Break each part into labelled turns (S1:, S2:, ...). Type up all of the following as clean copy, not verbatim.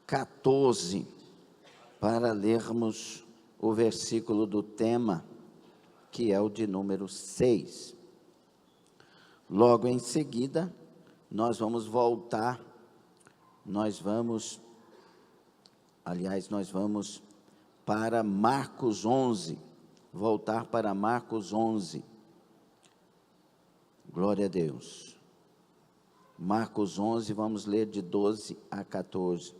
S1: 14, para lermos o versículo do tema, que é o de número 6. Logo em seguida, nós vamos voltar, nós vamos para Marcos 11, voltar para Marcos 11. Glória a Deus. Marcos 11, vamos ler de 12 a 14.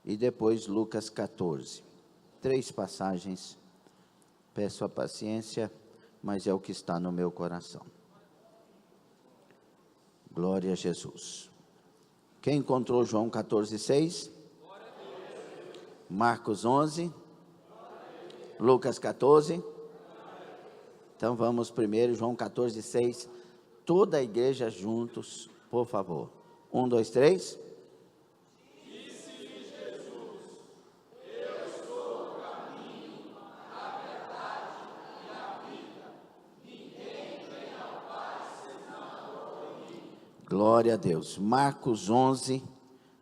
S1: E depois Lucas 14. 3 passagens. Peço a paciência, mas é o que está no meu coração. Glória a Jesus. Quem encontrou João 14, 6? Marcos 11. Lucas 14. Então vamos primeiro, João 14, 6. Toda a igreja juntos, por favor. 1, 2, 3.
S2: Disse-lhe Jesus: Eu sou o caminho, a verdade e a vida. Ninguém vem ao Pai senão por mim.
S1: Glória a Deus. Marcos 11,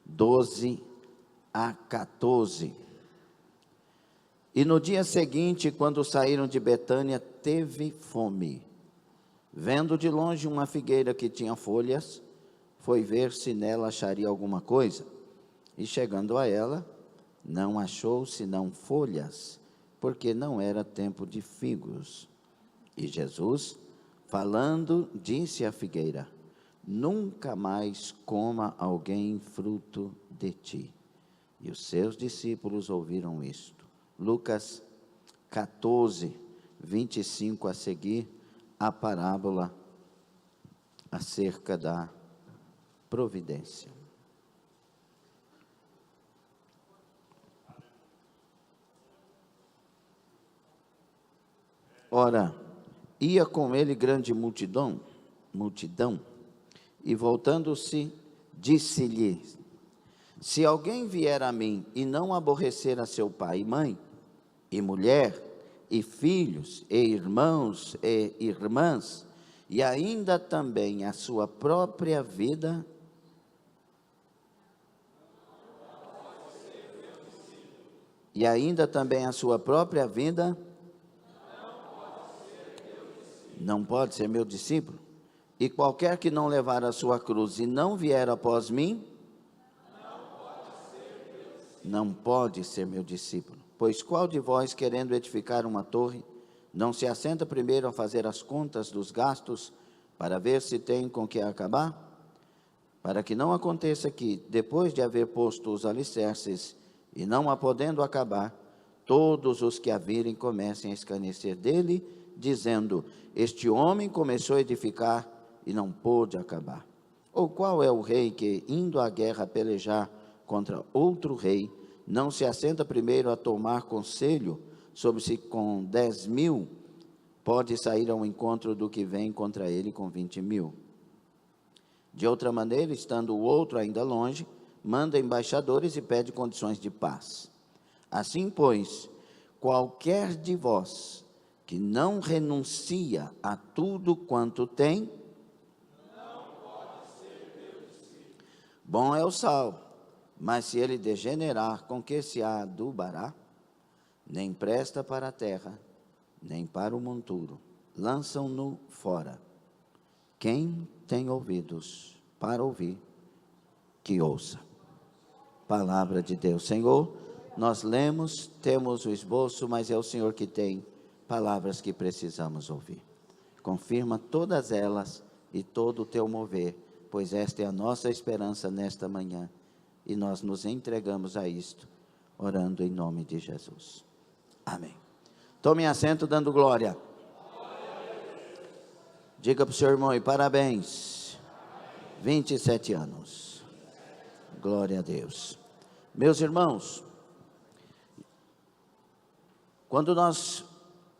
S1: 12 a 14. E no dia seguinte, quando saíram de Betânia, teve fome. Vendo de longe uma figueira que tinha folhas, foi ver se nela acharia alguma coisa. E chegando a ela, não achou senão folhas, porque não era tempo de figos. E Jesus, falando, disse à figueira: Nunca mais coma alguém fruto de ti. E os seus discípulos ouviram isto. Lucas 14, 25 a seguir, a parábola acerca da providência. Ora, ia com ele grande multidão, e voltando-se, disse-lhe: Se alguém vier a mim e não aborrecer a seu pai e mãe, e mulher, e filhos, e irmãos, e irmãs, e ainda também a sua própria vida, não pode ser meu discípulo. E qualquer que não levar a sua cruz e não vier após mim, não pode ser meu discípulo. Pois qual de vós, querendo edificar uma torre, não se assenta primeiro a fazer as contas dos gastos, para ver se tem com que acabar? Para que não aconteça que, depois de haver posto os alicerces, e não a podendo acabar, todos os que a virem comecem a escarnecer dele, dizendo: Este homem começou a edificar e não pôde acabar. Ou qual é o rei que, indo à guerra pelejar contra outro rei, não se assenta primeiro a tomar conselho sobre se com 10.000 pode sair ao encontro do que vem contra ele com 20.000? De outra maneira, estando o outro ainda longe, manda embaixadores e pede condições de paz. Assim, pois, qualquer de vós que não renuncia a tudo quanto tem,
S2: não pode ser meu discípulo.
S1: Bom é o sal, mas se ele degenerar, com que se adubará? Nem presta para a terra, nem para o monturo. Lançam-no fora. Quem tem ouvidos para ouvir, que ouça. Palavra de Deus. Senhor, nós lemos, temos o esboço, mas é o Senhor que tem palavras que precisamos ouvir. Confirma todas elas e todo o teu mover, pois esta é a nossa esperança nesta manhã. E nós nos entregamos a isto, orando em nome de Jesus. Amém. Tome assento dando glória. Diga para o seu irmão aí, parabéns. 27 anos. Glória a Deus. Meus irmãos, quando nós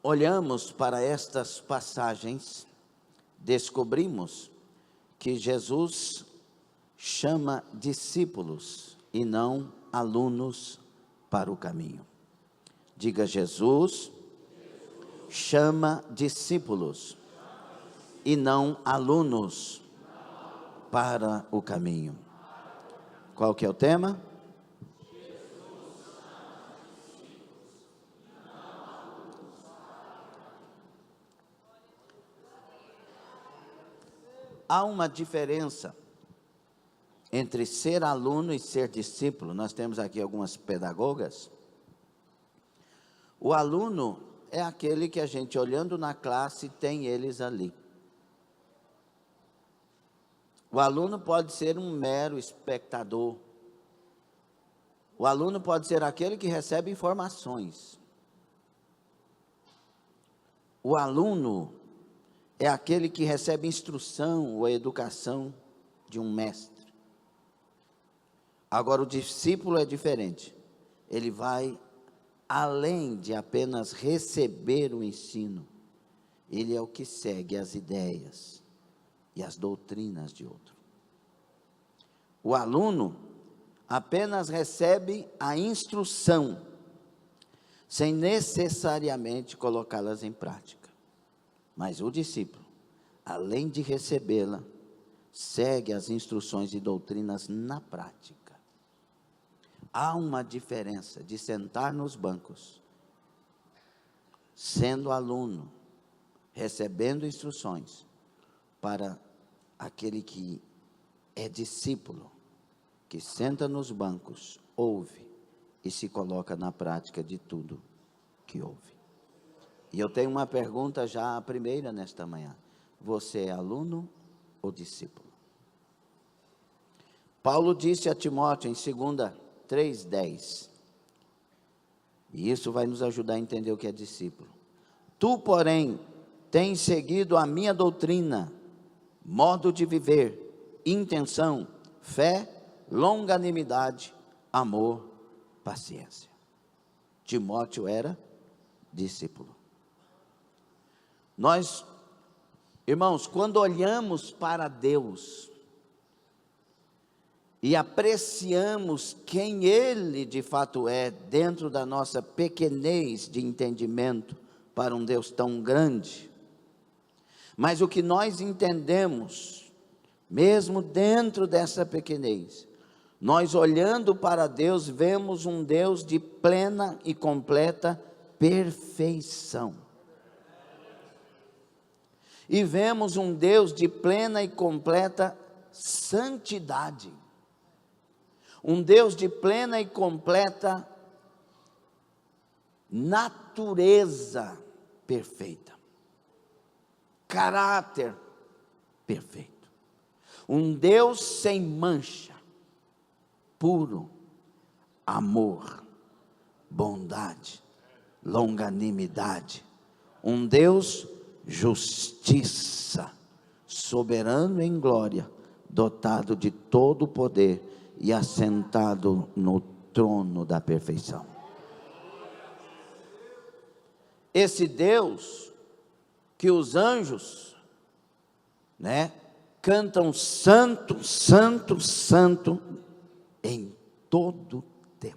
S1: olhamos para estas passagens, descobrimos que Jesus chama discípulos e não alunos para o caminho. Diga: Jesus chama discípulos e não alunos para o caminho. Qual que é o tema? Há uma diferença entre ser aluno e ser discípulo. Nós temos aqui algumas pedagogas. O aluno é aquele que a gente, olhando na classe, tem eles ali. O aluno pode ser um mero espectador. O aluno pode ser aquele que recebe informações. O aluno é aquele que recebe instrução ou educação de um mestre. Agora, o discípulo é diferente. Ele vai além de apenas receber o ensino. Ele é o que segue as ideias e as doutrinas de outro. O aluno apenas recebe a instrução, sem necessariamente colocá-las em prática. Mas o discípulo, além de recebê-la, segue as instruções e doutrinas na prática. Há uma diferença de sentar nos bancos, sendo aluno, recebendo instruções, para aquele que é discípulo, que senta nos bancos, ouve e se coloca na prática de tudo que ouve. E eu tenho uma pergunta já, a primeira nesta manhã: você é aluno ou discípulo? Paulo disse a Timóteo em 2 3:10, e isso vai nos ajudar a entender o que é discípulo. Tu, porém, tens seguido a minha doutrina, modo de viver, intenção, fé, longanimidade, amor, paciência. Timóteo era discípulo. Nós, irmãos, quando olhamos para Deus e apreciamos quem Ele de fato é, dentro da nossa pequenez de entendimento para um Deus tão grande, mas o que nós entendemos, mesmo dentro dessa pequenez, nós olhando para Deus, vemos um Deus de plena e completa perfeição. E vemos um Deus de plena e completa santidade. Um Deus de plena e completa natureza perfeita. Caráter perfeito. Um Deus sem mancha, puro, amor, bondade, longanimidade. Um Deus justiça, soberano em glória, dotado de todo o poder e assentado no trono da perfeição. Esse Deus que os anjos, cantam santo, santo, santo em todo tempo.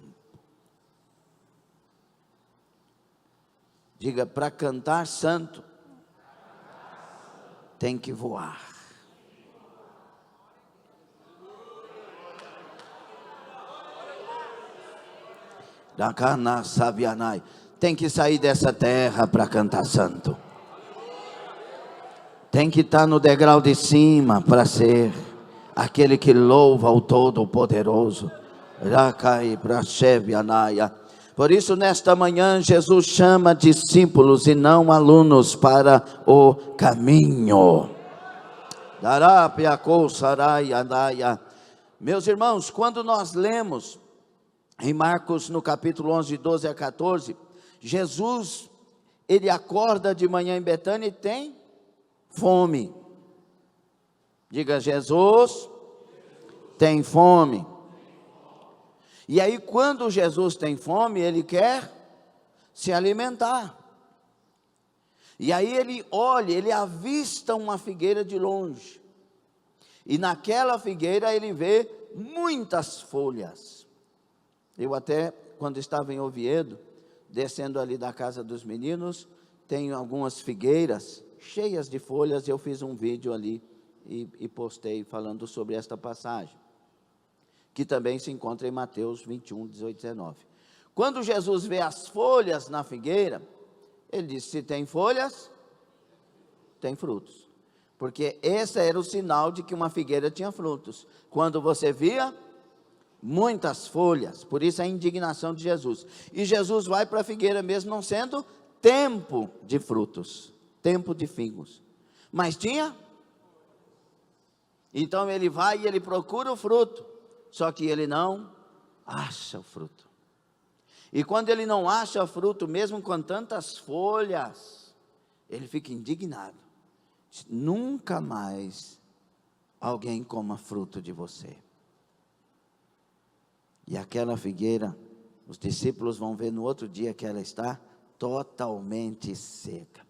S1: Diga, para cantar santo, tem que voar. Tem que sair dessa terra para cantar santo. Tem que estar no degrau de cima para ser aquele que louva o Todo-Poderoso. Por isso, nesta manhã, Jesus chama discípulos e não alunos para o caminho. Meus irmãos, quando nós lemos em Marcos, no capítulo 11, 12 a 14, Jesus, ele acorda de manhã em Betânia e tem fome. Diga, Jesus tem fome. E aí, quando Jesus tem fome, ele quer se alimentar. E aí ele olha, ele avista uma figueira de longe. E naquela figueira ele vê muitas folhas. Eu até, quando estava em Oviedo, descendo ali da casa dos meninos, tenho algumas figueiras cheias de folhas. Eu fiz um vídeo ali e postei falando sobre esta passagem. que também se encontra em Mateus 21, 18, 19. Quando Jesus vê as folhas na figueira, ele diz: se tem folhas, tem frutos. Porque esse era o sinal de que uma figueira tinha frutos. Quando você via muitas folhas, por isso a indignação de Jesus. E Jesus vai para a figueira mesmo não sendo tempo de frutos, tempo de figos. Mas tinha. Então ele vai e ele procura o fruto, só que ele não acha o fruto. E quando ele não acha o fruto, mesmo com tantas folhas, ele fica indignado. Nunca mais alguém coma fruto de você. E aquela figueira, os discípulos vão ver no outro dia que ela está totalmente seca.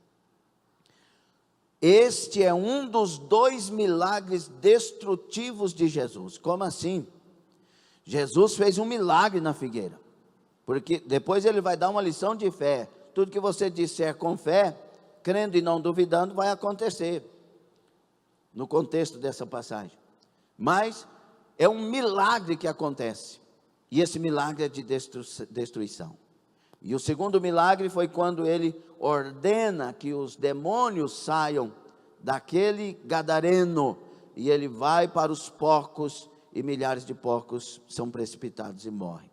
S1: Este é um dos 2 milagres destrutivos de Jesus. Como assim? Jesus fez um milagre na figueira. Porque depois ele vai dar uma lição de fé. Tudo que você disser com fé, crendo e não duvidando, vai acontecer. No contexto dessa passagem. Mas é um milagre que acontece. E esse milagre é de destruição. E o segundo milagre foi quando ele ordena que os demônios saiam daquele gadareno. E ele vai para os porcos e milhares de porcos são precipitados e morrem.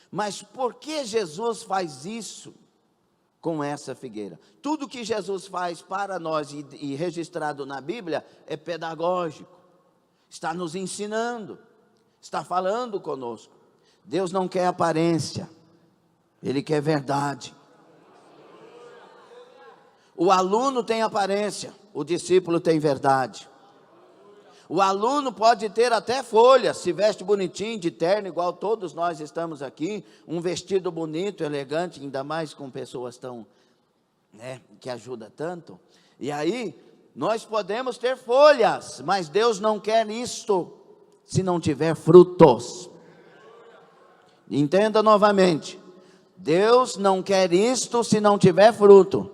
S1: Mas por que Jesus faz isso com essa figueira? Tudo que Jesus faz para nós e registrado na Bíblia é pedagógico. Está nos ensinando. Está falando conosco. Deus não quer aparência, Ele quer verdade. O aluno tem aparência, o discípulo tem verdade. O aluno pode ter até folhas, se veste bonitinho, de terno, igual todos nós estamos aqui, um vestido bonito, elegante, ainda mais com pessoas tão, que ajuda tanto. E aí, nós podemos ter folhas, mas Deus não quer isto se não tiver frutos. Entenda novamente, Deus não quer isto se não tiver fruto.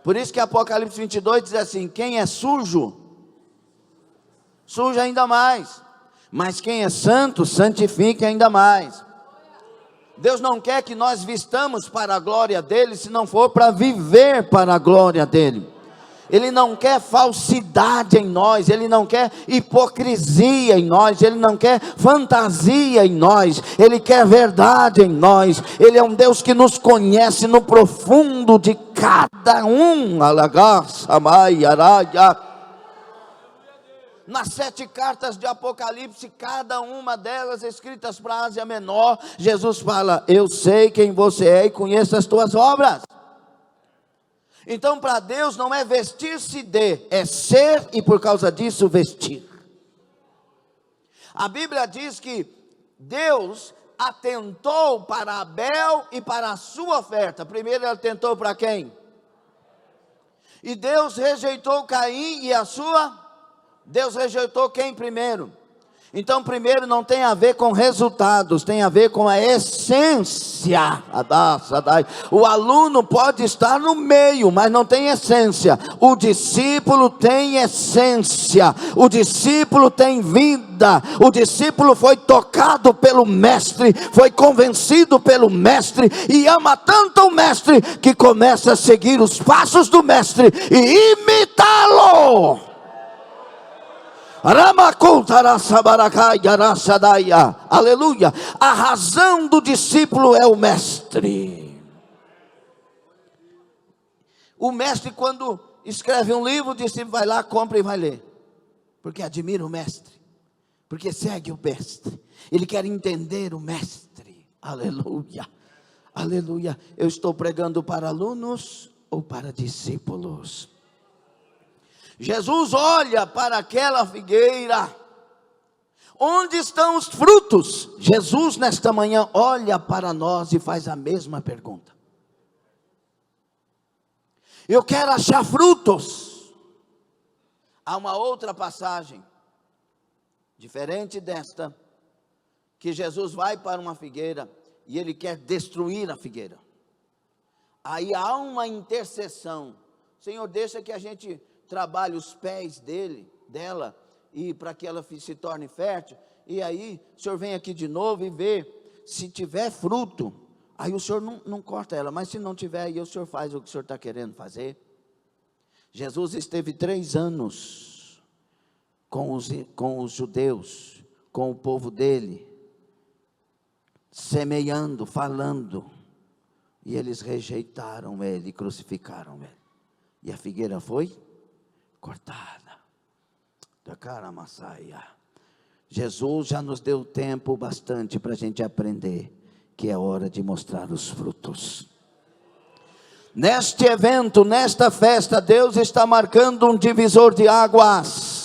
S1: Por isso que Apocalipse 22 diz assim: quem é sujo, suja ainda mais, mas quem é santo, santifique ainda mais. Deus não quer que nós vistamos para a glória dEle, se não for para viver para a glória dEle. Ele não quer falsidade em nós, Ele não quer hipocrisia em nós, Ele não quer fantasia em nós, Ele quer verdade em nós. Ele é um Deus que nos conhece no profundo de cada um. Nas 7 cartas de Apocalipse, cada uma delas escritas para a Ásia Menor, Jesus fala: eu sei quem você é e conheço as tuas obras. Então para Deus não é vestir-se de, é ser e por causa disso vestir. A Bíblia diz que Deus atentou para Abel e para a sua oferta. Primeiro ele atentou para quem? E Deus rejeitou Caim e a sua... Deus rejeitou quem primeiro? Então primeiro não tem a ver com resultados, tem a ver com a essência. O aluno pode estar no meio, mas não tem essência. O discípulo tem essência, o discípulo tem vida, o discípulo foi tocado pelo mestre, foi convencido pelo mestre, e ama tanto o mestre, que começa a seguir os passos do mestre, e imitá-lo. Aleluia. A razão do discípulo é o mestre. O mestre, quando escreve um livro, o discípulo vai lá, compra e vai ler, porque admira o mestre, porque segue o mestre, ele quer entender o mestre. Aleluia, aleluia. Eu estou pregando para alunos ou para discípulos? Jesus olha para aquela figueira, onde estão os frutos? Jesus nesta manhã olha para nós e faz a mesma pergunta. Eu quero achar frutos. Há uma outra passagem, diferente desta, que Jesus vai para uma figueira, e ele quer destruir a figueira. Aí há uma intercessão: Senhor, deixa que a gente trabalhe os pés dela, e para que ela se torne fértil. E aí, o senhor vem aqui de novo e vê, se tiver fruto, aí o senhor não corta ela, mas se não tiver, aí o senhor faz o que o senhor está querendo fazer. Jesus esteve 3 anos com os judeus, com o povo dele, semeando, falando, e eles rejeitaram ele, crucificaram ele, e a figueira foi cortada, da cara massaia. Jesus já nos deu tempo bastante para a gente aprender que é hora de mostrar os frutos. Neste evento, nesta festa, Deus está marcando um divisor de águas.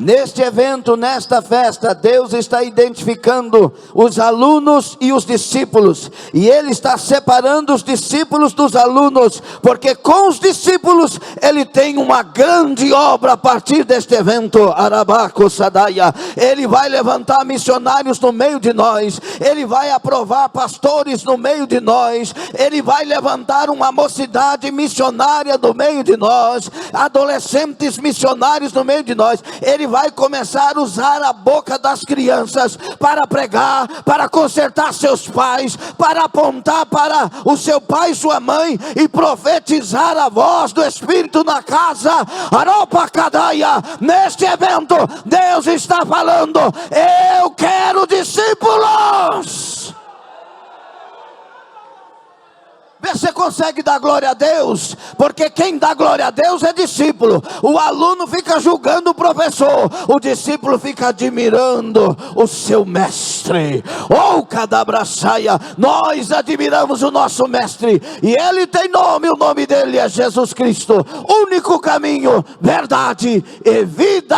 S1: Neste evento, nesta festa, Deus está identificando os alunos e os discípulos, e Ele está separando os discípulos dos alunos, porque com os discípulos Ele tem uma grande obra a partir deste evento. Arabaco Sadaia, Ele vai levantar missionários no meio de nós, Ele vai aprovar pastores no meio de nós, Ele vai levantar uma mocidade missionária no meio de nós, adolescentes missionários no meio de nós. Ele vai começar a usar a boca das crianças para pregar, para consertar seus pais, para apontar para o seu pai e sua mãe e profetizar a voz do Espírito na casa. Aropacadaia, neste evento Deus está falando: eu quero discípulos. Vê se você consegue dar glória a Deus, porque quem dá glória a Deus é discípulo. O aluno fica julgando o professor, o discípulo fica admirando o seu mestre. Oh, cadabraçaia, nós admiramos o nosso mestre, e ele tem nome, o nome dele é Jesus Cristo, único caminho, verdade e vida.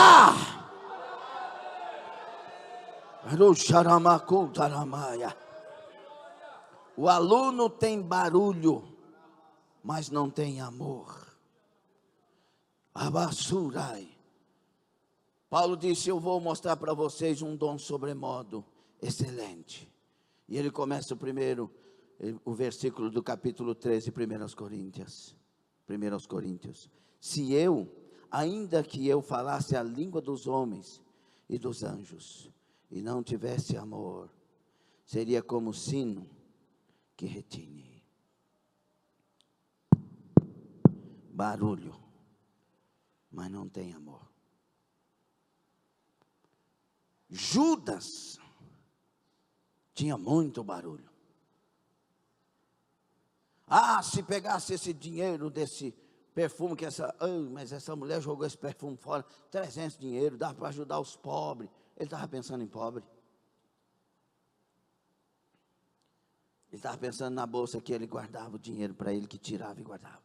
S1: O aluno tem barulho, mas não tem amor. Abassurai. Paulo disse: eu vou mostrar para vocês um dom sobremodo excelente. E ele começa o versículo do capítulo 13, 1 Coríntios. Se eu, ainda que eu falasse a língua dos homens e dos anjos, e não tivesse amor, seria como sino que retine. Barulho, mas não tem amor. Judas tinha muito barulho. Se pegasse esse dinheiro desse perfume que mas essa mulher jogou esse perfume fora, 300 dinheiro, dá para ajudar os pobres. Ele estava pensando em pobre. Ele estava pensando na bolsa que ele guardava o dinheiro para ele, que tirava e guardava.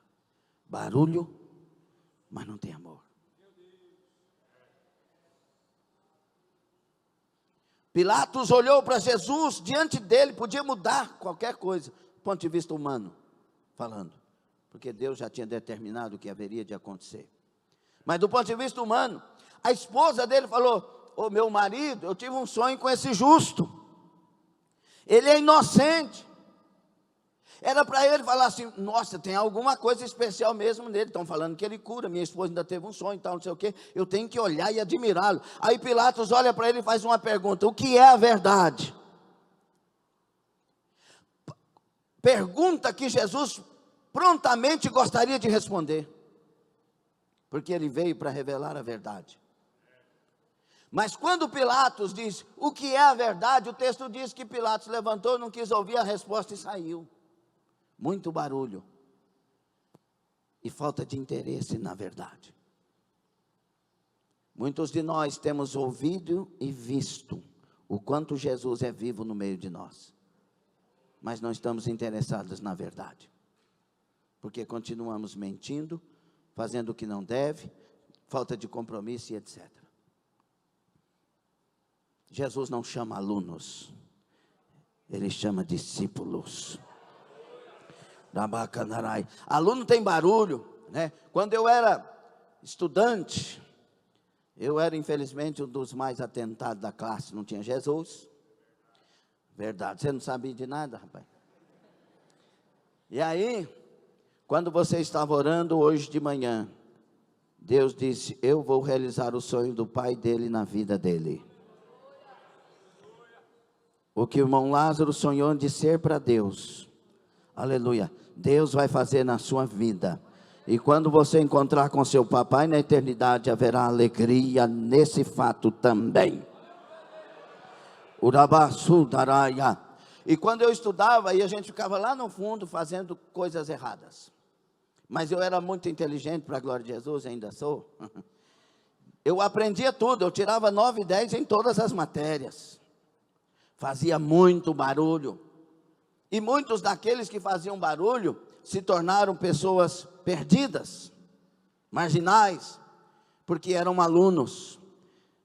S1: Barulho, mas não tem amor. Pilatos olhou para Jesus, diante dele podia mudar qualquer coisa, do ponto de vista humano, falando, porque Deus já tinha determinado o que haveria de acontecer. Mas do ponto de vista humano, a esposa dele falou: ô meu marido, eu tive um sonho com esse justo, ele é inocente. Era para ele falar assim: nossa, tem alguma coisa especial mesmo nele, estão falando que ele cura, minha esposa ainda teve um sonho e tal, não sei o que, eu tenho que olhar e admirá-lo. Aí Pilatos olha para ele e faz uma pergunta: o que é a verdade? Pergunta que Jesus prontamente gostaria de responder, porque ele veio para revelar a verdade. Mas quando Pilatos diz o que é a verdade, o texto diz que Pilatos levantou, não quis ouvir a resposta e saiu. Muito barulho e falta de interesse na verdade. Muitos de nós temos ouvido e visto o quanto Jesus é vivo no meio de nós, mas não estamos interessados na verdade, porque continuamos mentindo, fazendo o que não deve, falta de compromisso e etc. Jesus não chama alunos, Ele chama discípulos. Aluno tem barulho, né? Quando eu era estudante, eu era infelizmente um dos mais atentados da classe, não tinha Jesus. Verdade, você não sabia de nada, rapaz. E aí, quando você estava orando hoje de manhã, Deus disse: eu vou realizar o sonho do pai dele na vida dele. O que o irmão Lázaro sonhou de ser para Deus, aleluia, Deus vai fazer na sua vida. E quando você encontrar com seu papai na eternidade, haverá alegria nesse fato também. Urabasudaraia. E quando eu estudava, aí a gente ficava lá no fundo fazendo coisas erradas. Mas eu era muito inteligente, para a glória de Jesus, ainda sou. Eu aprendia tudo, eu tirava 9 e 10 em todas as matérias. Fazia muito barulho. E muitos daqueles que faziam barulho se tornaram pessoas perdidas, marginais, porque eram alunos,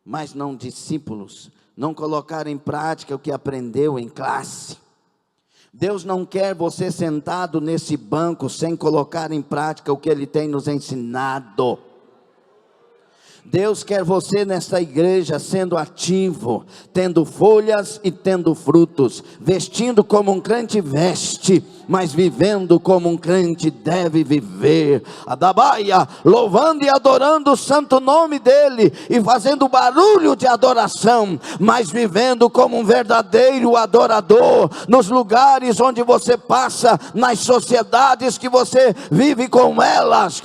S1: mas não discípulos. Não colocaram em prática o que aprendeu em classe. Deus não quer você sentado nesse banco sem colocar em prática o que Ele tem nos ensinado. Deus quer você nesta igreja sendo ativo, tendo folhas e tendo frutos, vestindo como um crente veste, mas vivendo como um crente deve viver. Adabaia, louvando e adorando o santo nome dEle, e fazendo barulho de adoração, mas vivendo como um verdadeiro adorador, nos lugares onde você passa, nas sociedades que você vive com elas.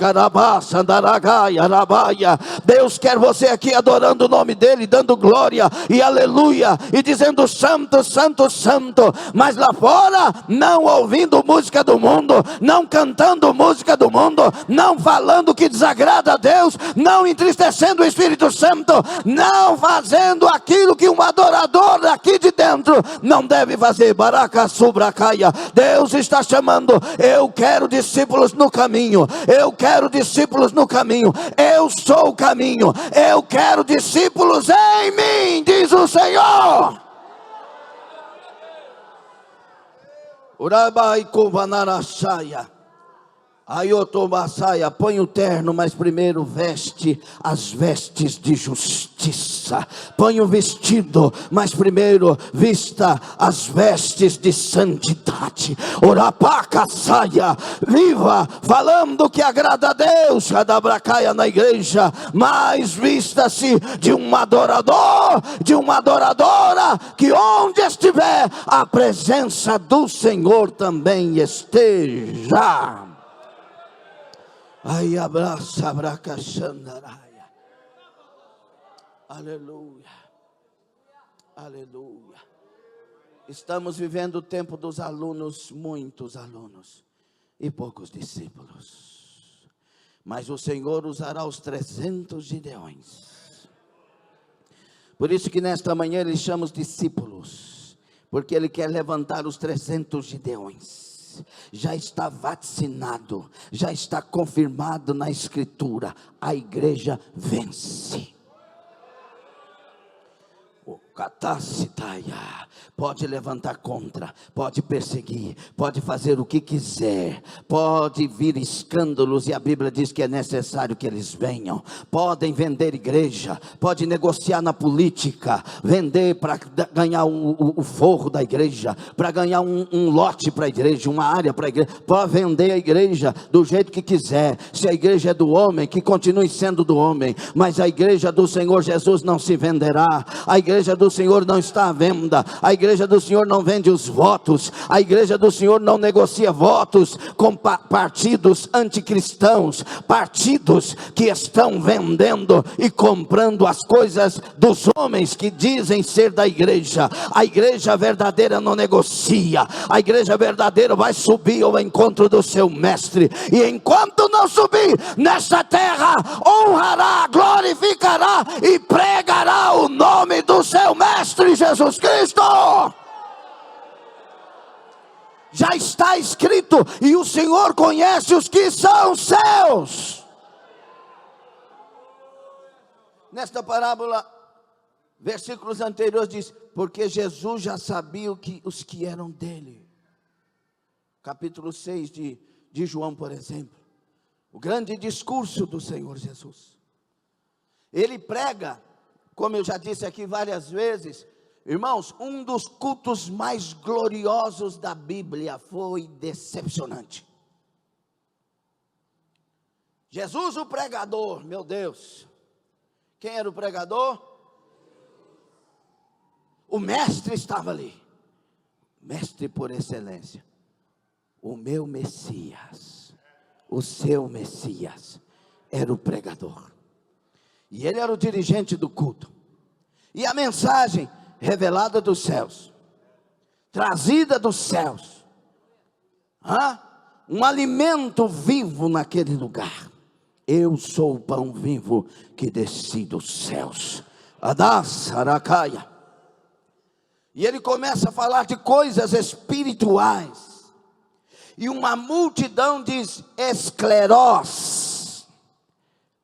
S1: Deus quer você aqui adorando o nome dEle, dando glória e aleluia, e dizendo santo, santo, santo, mas lá fora não ouvindo música do mundo, não cantando música do mundo, não falando que desagrada a Deus, não entristecendo o Espírito Santo, não fazendo aquilo que um adorador daqui de dentro não deve fazer. Baraka subracaia. Deus está chamando. Eu quero discípulos no caminho, eu quero discípulos no caminho, eu sou o caminho, eu quero discípulos em mim, diz o Senhor. Urabai kuvanarashaya. Ayotobasaia, põe o terno, mas primeiro veste as vestes de justiça. Põe o vestido, mas primeiro vista as vestes de santidade. Orapaca saia, viva, falando que agrada a Deus. Cadabracaia na igreja, mas vista-se de um adorador, de uma adoradora, que onde estiver a presença do Senhor também esteja. Ai, abraça, abraca, xandaraia. Aleluia, aleluia. Estamos vivendo o tempo dos alunos, muitos alunos e poucos discípulos. Mas o Senhor usará os 300 gideões. Por isso que nesta manhã Ele chama os discípulos, porque Ele quer levantar os 300 gideões. Já está vacinado, já está confirmado na Escritura, a igreja vence. O catacitaia pode levantar contra, pode perseguir, pode fazer o que quiser, pode vir escândalos, e a Bíblia diz que é necessário que eles venham. Podem vender igreja, pode negociar na política, vender para ganhar o forro da igreja, para ganhar um lote para a igreja, uma área para a igreja, pode vender a igreja do jeito que quiser. Se a igreja é do homem, que continue sendo do homem, mas a igreja do Senhor Jesus não se venderá. A igreja do Senhor não está à venda. A igreja do Senhor não vende os votos. A igreja do Senhor não negocia votos com partidos anticristãos, partidos que estão vendendo e comprando as coisas dos homens que dizem ser da igreja. A igreja verdadeira não negocia. A igreja verdadeira vai subir ao encontro do seu mestre, e enquanto não subir nesta terra, honrará, glorificará e pregará o nome do seu mestre Jesus Cristo. Já está escrito, e o Senhor conhece os que são seus. Nesta parábola, versículos anteriores diz, porque Jesus já sabia os que eram dele. Capítulo 6 de João, por exemplo, o grande discurso do Senhor Jesus. Ele prega, como eu já disse aqui várias vezes, irmãos, um dos cultos mais gloriosos da Bíblia foi decepcionante. Jesus, o pregador, meu Deus, quem era o pregador? O mestre estava ali, mestre por excelência, o meu Messias, o seu Messias, era o pregador. E ele era o dirigente do culto. E a mensagem revelada dos céus, trazida dos céus, um alimento vivo naquele lugar. Eu sou o pão vivo que desci dos céus. Adas, Arakaia. E ele começa a falar de coisas espirituais. E uma multidão diz esclerós,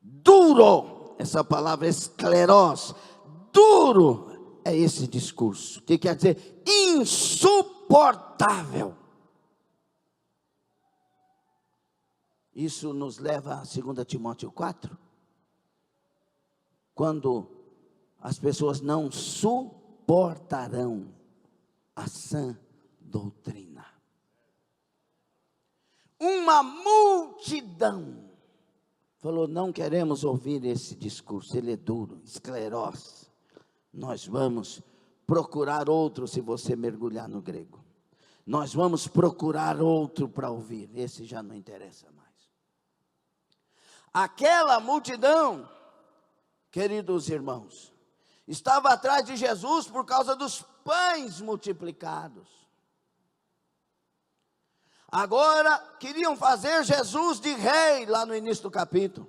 S1: duro. Essa palavra esclerós, duro, é esse discurso. Que quer dizer insuportável. Isso nos leva a 2 Timóteo 4. Quando as pessoas não suportarão a sã doutrina. Uma multidão falou: não queremos ouvir esse discurso, ele é duro, esclerós. Nós vamos procurar outro, se você mergulhar no grego. Nós vamos procurar outro para ouvir, esse já não interessa mais. Aquela multidão, queridos irmãos, estava atrás de Jesus por causa dos pães multiplicados. Agora queriam fazer Jesus de rei lá no início do capítulo,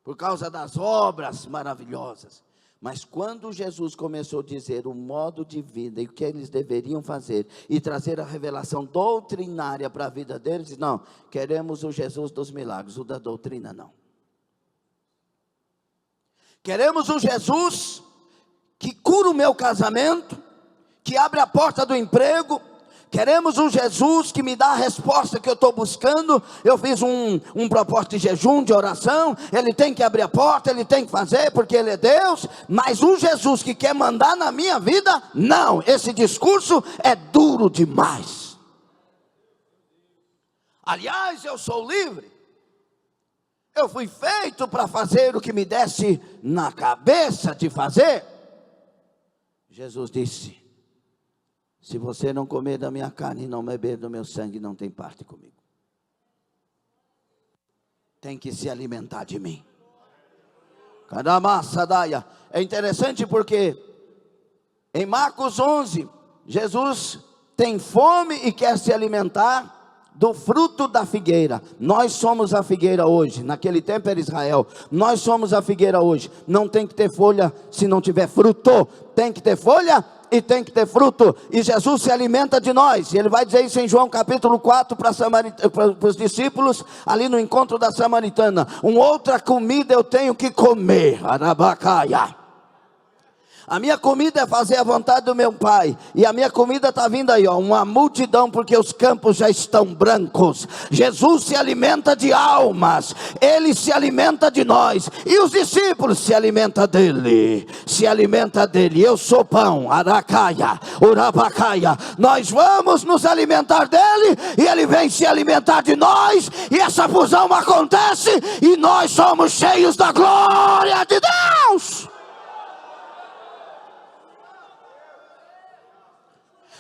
S1: por causa das obras maravilhosas. Mas quando Jesus começou a dizer o modo de vida e o que eles deveriam fazer, e trazer a revelação doutrinária para a vida deles, não, queremos o Jesus dos milagres, o da doutrina não. Queremos um Jesus que cura o meu casamento, que abre a porta do emprego. Queremos um Jesus que me dá a resposta que eu estou buscando. Eu fiz um propósito de jejum, de oração. Ele tem que abrir a porta, ele tem que fazer, porque ele é Deus. Mas um Jesus que quer mandar na minha vida, não. Esse discurso é duro demais. Aliás, eu sou livre. Eu fui feito para fazer o que me desse na cabeça de fazer. Jesus disse: se você não comer da minha carne e não beber do meu sangue, não tem parte comigo. Tem que se alimentar de mim. Kadamassadaya. É interessante porque em Marcos 11, Jesus tem fome e quer se alimentar do fruto da figueira. Nós somos a figueira hoje. Naquele tempo era Israel. Nós somos a figueira hoje. Não tem que ter folha se não tiver fruto. Tem que ter folha e tem que ter fruto. E Jesus se alimenta de nós. E ele vai dizer isso em João capítulo 4 para os discípulos, ali no encontro da samaritana: uma outra comida eu tenho que comer. Arabacaia. A minha comida é fazer a vontade do meu Pai. E a minha comida está vindo aí, uma multidão, porque os campos já estão brancos. Jesus se alimenta de almas. Ele se alimenta de nós. E os discípulos se alimentam dele. Se alimenta dele. Eu sou pão. Aracaia, urabacaia. Nós vamos nos alimentar dele. E ele vem se alimentar de nós. E essa fusão acontece. E nós somos cheios da glória de Deus.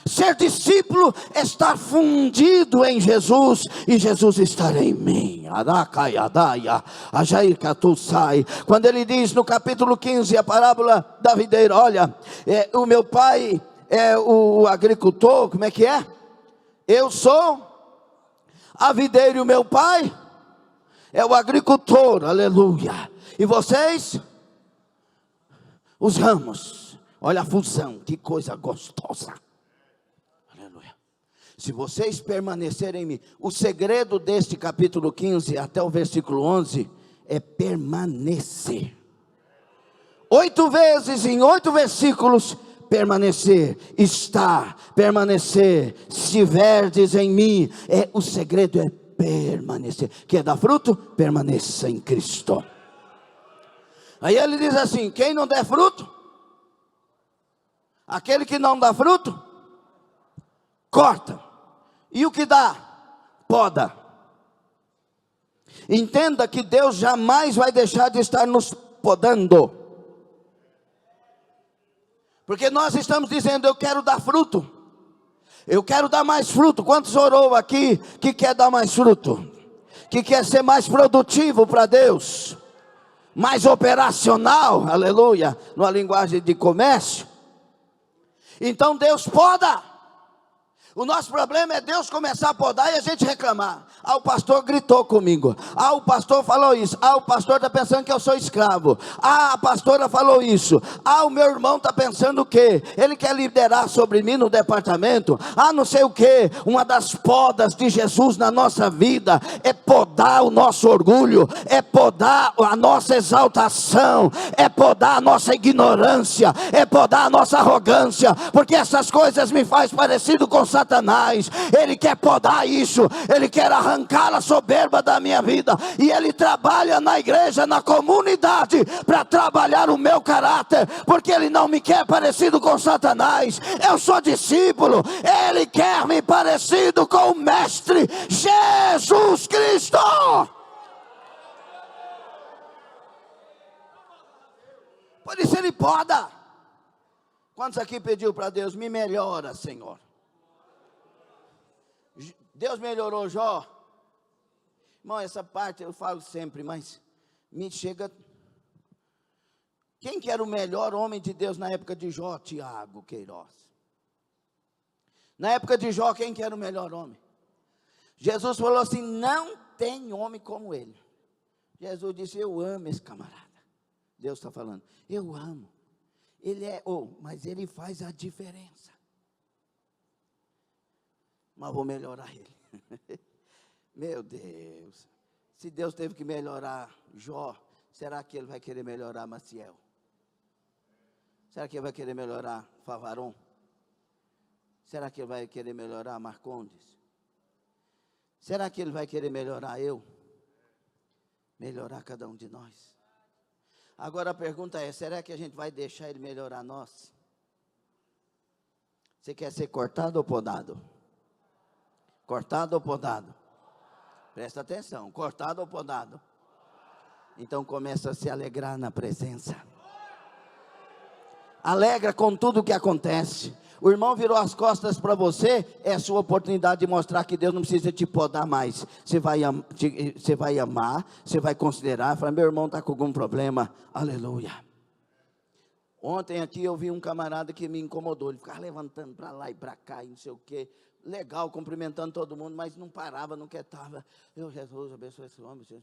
S1: Ser discípulo é estar fundido em Jesus, e Jesus estar em mim. Quando ele diz no capítulo 15, a parábola da videira: olha, o meu pai é o agricultor. Como é que é? Eu sou a videira e o meu pai é o agricultor. Aleluia. E vocês, os ramos. Olha a fusão, que coisa gostosa. Se vocês permanecerem em mim. O segredo deste capítulo 15 até o versículo 11 é permanecer. 8 vezes em 8 versículos: permanecer, estar, permanecer. Se verdes em mim, o segredo é permanecer. Quer dar fruto? Permaneça em Cristo. Aí ele diz assim: quem não der fruto, aquele que não dá fruto, corta. E o que dá? Poda. Entenda que Deus jamais vai deixar de estar nos podando. Porque nós estamos dizendo: eu quero dar fruto. Eu quero dar mais fruto. Quantos orou aqui que quer dar mais fruto? Que quer ser mais produtivo para Deus? Mais operacional, aleluia, numa linguagem de comércio. Então Deus poda. O nosso problema é Deus começar a podar e a gente reclamar. O pastor gritou comigo. O pastor falou isso. O pastor está pensando que eu sou escravo. A pastora falou isso. O meu irmão está pensando o quê? Ele quer liderar sobre mim no departamento. Não sei o quê. Uma das podas de Jesus na nossa vida é podar o nosso orgulho, é podar a nossa exaltação, é podar a nossa ignorância, é podar a nossa arrogância, porque essas coisas me fazem parecido com Satanás. Ele quer podar isso, ele quer arrancar a soberba da minha vida, e ele trabalha na igreja, na comunidade, para trabalhar o meu caráter, porque ele não me quer parecido com Satanás. Eu sou discípulo, ele quer me parecido com o Mestre Jesus Cristo. Por isso ele poda. Quantos aqui pediu para Deus, me melhora, Senhor? Deus melhorou Jó? Irmão, essa parte eu falo sempre, mas me chega. Quem que era o melhor homem de Deus na época de Jó? Tiago Queiroz. Na época de Jó, quem que era o melhor homem? Jesus falou assim, não tem homem como ele. Jesus disse, eu amo esse camarada. Deus está falando, eu amo. Ele é, mas ele faz a diferença. Mas vou melhorar ele. Meu Deus. Se Deus teve que melhorar Jó, será que ele vai querer melhorar Maciel? Será que ele vai querer melhorar Favaron? Será que ele vai querer melhorar Marcondes? Será que ele vai querer melhorar eu? Melhorar cada um de nós. Agora a pergunta é, será que a gente vai deixar ele melhorar nós? Você quer ser cortado ou podado? Cortado ou podado? Presta atenção, cortado ou podado? Então começa a se alegrar na presença. Alegra com tudo o que acontece. O irmão virou as costas para você, é a sua oportunidade de mostrar que Deus não precisa te podar mais. Você vai amar, você vai considerar, falar, meu irmão está com algum problema, aleluia. Ontem aqui eu vi um camarada que me incomodou, ele ficava levantando para lá e para cá, e não sei o quê. Legal, cumprimentando todo mundo, mas não parava, não quietava. Eu, Jesus, abençoe esse homem, Senhor.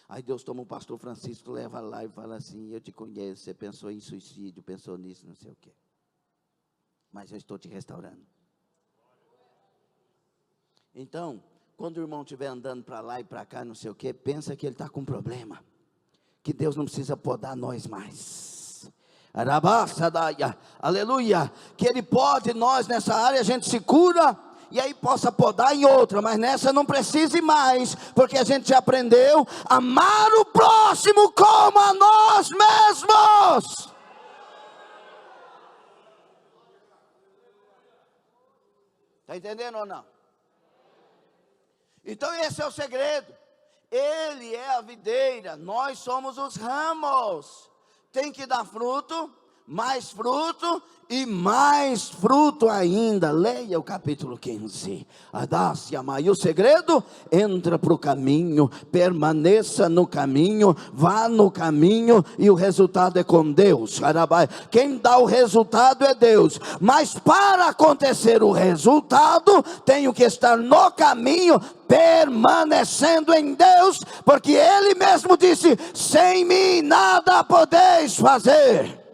S1: Aí Deus toma o pastor Francisco, leva lá e fala assim, eu te conheço, você pensou em suicídio, pensou nisso, não sei o quê. Mas eu estou te restaurando. Então, quando o irmão estiver andando para lá e para cá, não sei o quê, pensa que ele está com problema. Que Deus não precisa podar nós mais. Aleluia. Que Ele pode nós nessa área, a gente se cura. E aí possa podar em outra, mas nessa não precise mais, porque a gente já aprendeu a amar o próximo como a nós mesmos. Está entendendo ou não? Então esse é o segredo. Ele é a videira, nós somos os ramos. Tem que dar fruto, mais fruto e mais fruto ainda. Leia o capítulo 15. E o segredo, entra para o caminho, permaneça no caminho, vá no caminho, e o resultado é com Deus. Quem dá o resultado é Deus, mas para acontecer o resultado, tenho que estar no caminho, permanecendo em Deus, porque Ele mesmo disse, sem mim nada podeis fazer.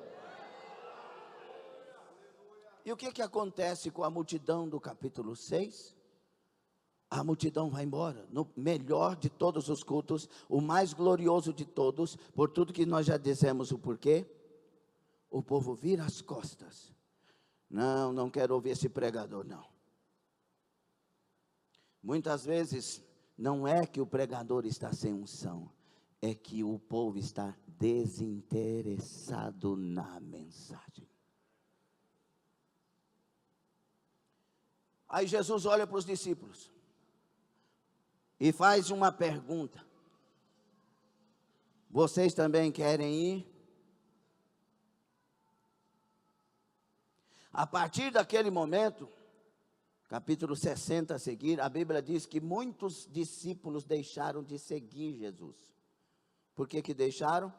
S1: E o que acontece com a multidão do capítulo 6? A multidão vai embora, no melhor de todos os cultos, o mais glorioso de todos, por tudo que nós já dissemos o porquê. O povo vira as costas. Não quero ouvir esse pregador, não. Muitas vezes, não é que o pregador está sem unção, é que o povo está desinteressado na mensagem. Aí Jesus olha para os discípulos e faz uma pergunta: vocês também querem ir? A partir daquele momento, capítulo 60 a seguir, a Bíblia diz que muitos discípulos deixaram de seguir Jesus. Por que que deixaram?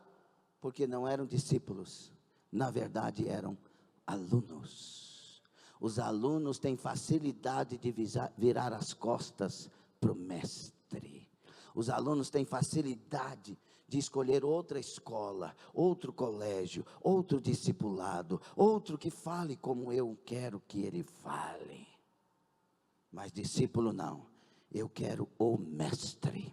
S1: Porque não eram discípulos, na verdade eram alunos. Os alunos têm facilidade de virar as costas para o mestre. Os alunos têm facilidade de escolher outra escola, outro colégio, outro discipulado, outro que fale como eu quero que ele fale. Mas discípulo não, eu quero o mestre.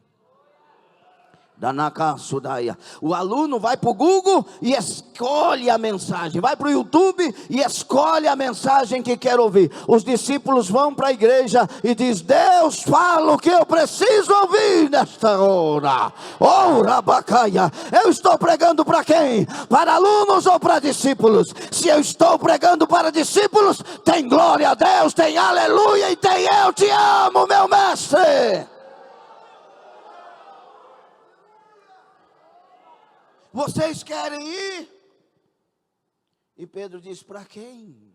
S1: O aluno vai para o Google e escolhe a mensagem, vai para o YouTube e escolhe a mensagem que quer ouvir. Os discípulos vão para a igreja e diz: Deus fala o que eu preciso ouvir nesta hora. Oh, Rabacaia, eu estou pregando para quem? Para alunos ou para discípulos? Se eu estou pregando para discípulos, tem glória a Deus, tem aleluia e tem eu te amo, meu mestre. Vocês querem ir? E Pedro diz: para quem?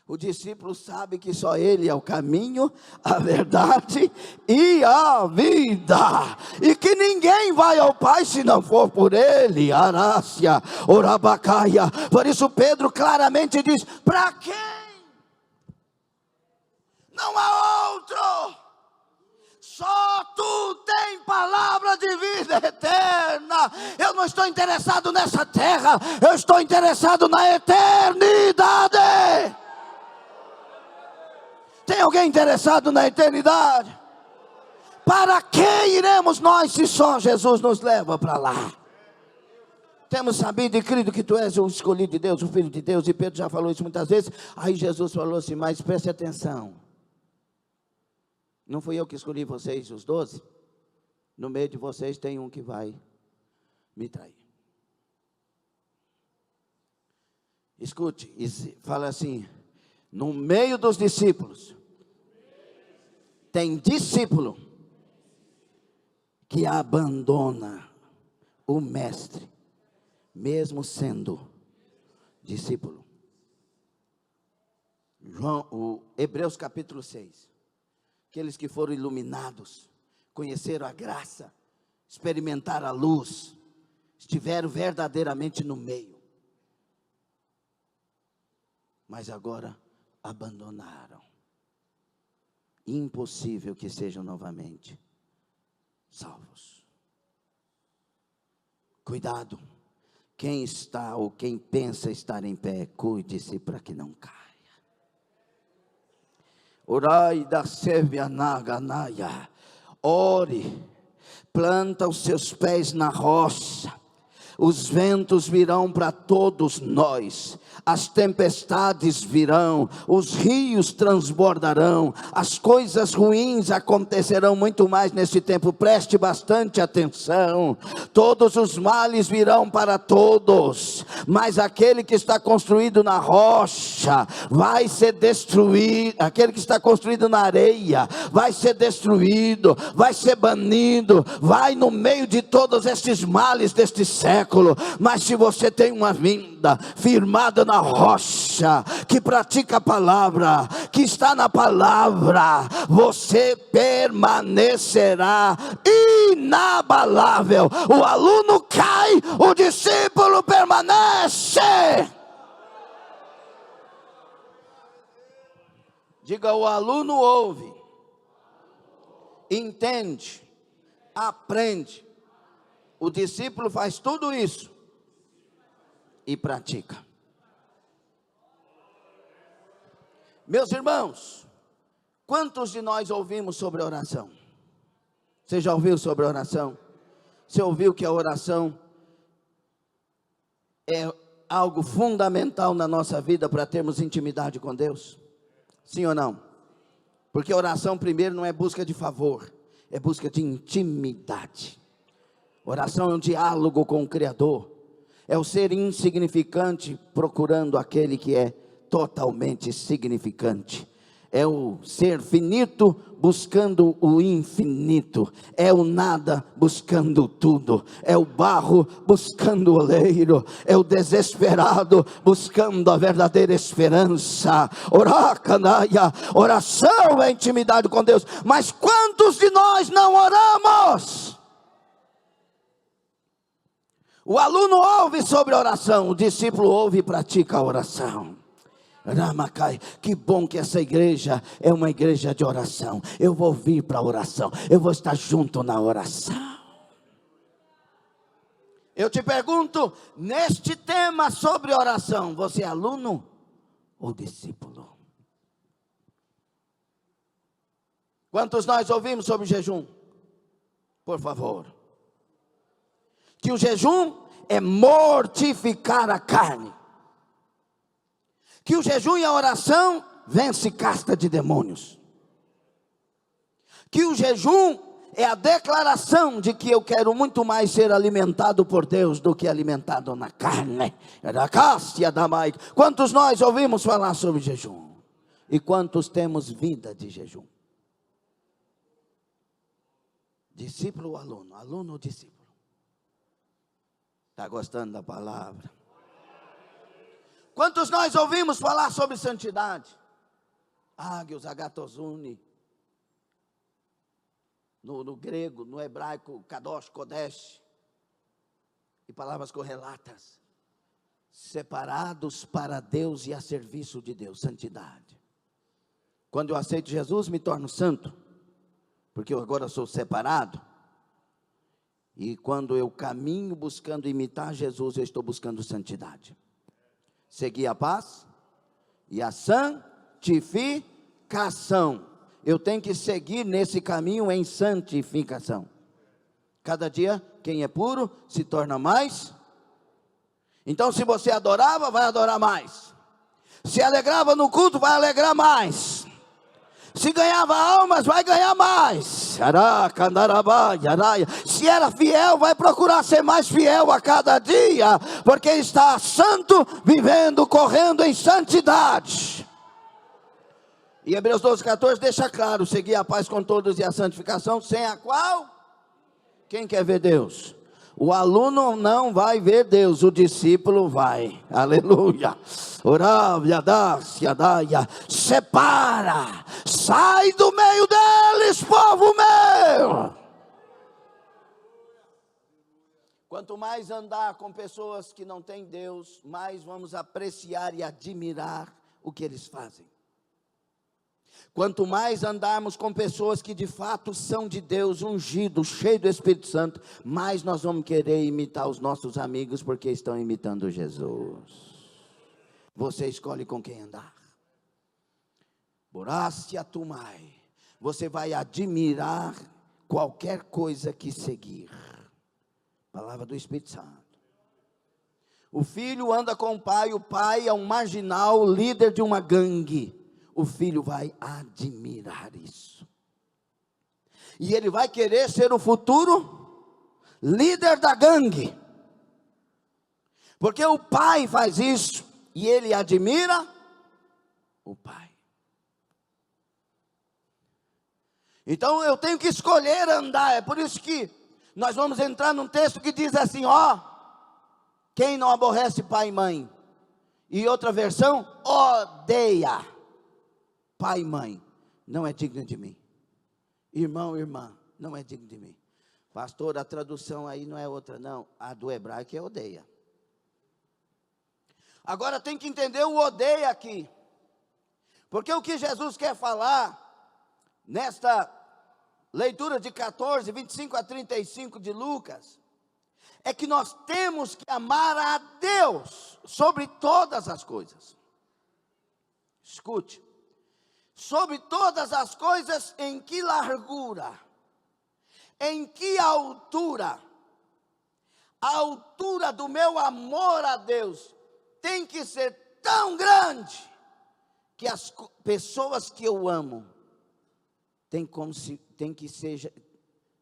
S1: O discípulo sabe que só ele é o caminho, a verdade e a vida. E que ninguém vai ao Pai se não for por ele. Arácia, Orabacaia. Por isso Pedro claramente diz: para quem? Não há outro. Só tu tem palavra de vida eterna. Eu não estou interessado nessa terra, eu estou interessado na eternidade. Tem alguém interessado na eternidade? Para que iremos nós se só Jesus nos leva para lá? Temos sabido e crido que tu és o escolhido de Deus, o Filho de Deus. E Pedro já falou isso muitas vezes. Aí Jesus falou assim: mas preste atenção. Não fui eu que escolhi vocês, os 12? No meio de vocês tem um que vai me trair. Escute, fala assim: no meio dos discípulos, tem discípulo que abandona o mestre, mesmo sendo discípulo. Hebreus capítulo 6. Aqueles que foram iluminados, conheceram a graça, experimentaram a luz, estiveram verdadeiramente no meio, mas agora abandonaram. Impossível que sejam novamente salvos. Cuidado, quem está ou quem pensa estar em pé, cuide-se para que não caia. Orai da Sevianaganaia. Ore, planta os seus pés na rocha. Os ventos virão para todos nós, as tempestades virão, os rios transbordarão, as coisas ruins acontecerão muito mais nesse tempo. Preste bastante atenção. Todos os males virão para todos, mas aquele que está construído na rocha vai ser destruído. Aquele que está construído na areia vai ser destruído, vai ser banido, vai no meio de todos estes males deste século. Mas se você tem uma vinda firmada na rocha, que pratica a palavra, que está na palavra, você permanecerá inabalável. O aluno cai, o discípulo permanece. Diga: o aluno ouve, entende, aprende. O discípulo faz tudo isso e pratica. Meus irmãos, quantos de nós ouvimos sobre oração? Você já ouviu sobre oração? Você ouviu que a oração é algo fundamental na nossa vida para termos intimidade com Deus? Sim ou não? Porque a oração primeiro não é busca de favor, é busca de intimidade. Oração é um diálogo com o Criador. É o ser insignificante procurando aquele que é totalmente significante. É o ser finito buscando o infinito. É o nada buscando tudo. É o barro buscando o oleiro. É o desesperado buscando a verdadeira esperança. Oracanaia, oração é intimidade com Deus. Mas quantos de nós não oramos? O aluno ouve sobre oração, o discípulo ouve e pratica a oração. Ramacai, que bom que essa igreja é uma igreja de oração. Eu vou vir para a oração, eu vou estar junto na oração. Eu te pergunto, neste tema sobre oração, você é aluno ou discípulo? Quantos nós ouvimos sobre jejum? Por favor. Que o jejum é mortificar a carne. Que o jejum e a oração vence casta de demônios. Que o jejum é a declaração de que eu quero muito mais ser alimentado por Deus do que alimentado na carne. Quantos nós ouvimos falar sobre jejum? E quantos temos vida de jejum? Discípulo ou aluno? Aluno ou discípulo? Está gostando da palavra? Quantos nós ouvimos falar sobre santidade? Ágios, agatozune. No grego, no hebraico, kadosh, kodesh. E palavras correlatas. Separados para Deus e a serviço de Deus, santidade. Quando eu aceito Jesus, me torno santo. Porque eu agora sou separado. E quando eu caminho buscando imitar Jesus, eu estou buscando santidade. Seguir a paz e a santificação. Eu tenho que seguir nesse caminho em santificação. Cada dia, quem é puro se torna mais. Então, se você adorava, vai adorar mais. Se alegrava no culto, vai alegrar mais. Se ganhava almas, vai ganhar mais. Se era fiel, vai procurar ser mais fiel a cada dia, porque está santo, vivendo, correndo em santidade. E Hebreus 12:14 deixa claro: seguir a paz com todos e a santificação, sem a qual, quem quer ver Deus? O aluno não vai ver Deus, o discípulo vai. Aleluia. Separa, sai do meio deles, povo meu. Quanto mais andar com pessoas que não têm Deus, mais vamos apreciar e admirar o que eles fazem. Quanto mais andarmos com pessoas que de fato são de Deus, ungidos, cheios do Espírito Santo, mais nós vamos querer imitar os nossos amigos, porque estão imitando Jesus. Você escolhe com quem andar. Borástia tumai. Você vai admirar qualquer coisa que seguir. Palavra do Espírito Santo. O filho anda com o pai é um marginal, líder de uma gangue. O filho vai admirar isso. E ele vai querer ser o futuro líder da gangue. Porque o pai faz isso e ele admira o pai. Então eu tenho que escolher andar. É por isso que nós vamos entrar num texto que diz assim, quem não aborrece pai e mãe? E outra versão, odeia pai e mãe, não é digno de mim. Irmão, irmã, não é digno de mim. Pastor, a tradução aí não é outra não, a do hebraico é odeia. Agora tem que entender o odeia aqui. Porque o que Jesus quer falar, nesta leitura de 14, 25 a 35 de Lucas, é que nós temos que amar a Deus sobre todas as coisas. Escute. Sobre todas as coisas, em que largura, em que altura, a altura do meu amor a Deus tem que ser tão grande, que as pessoas que eu amo,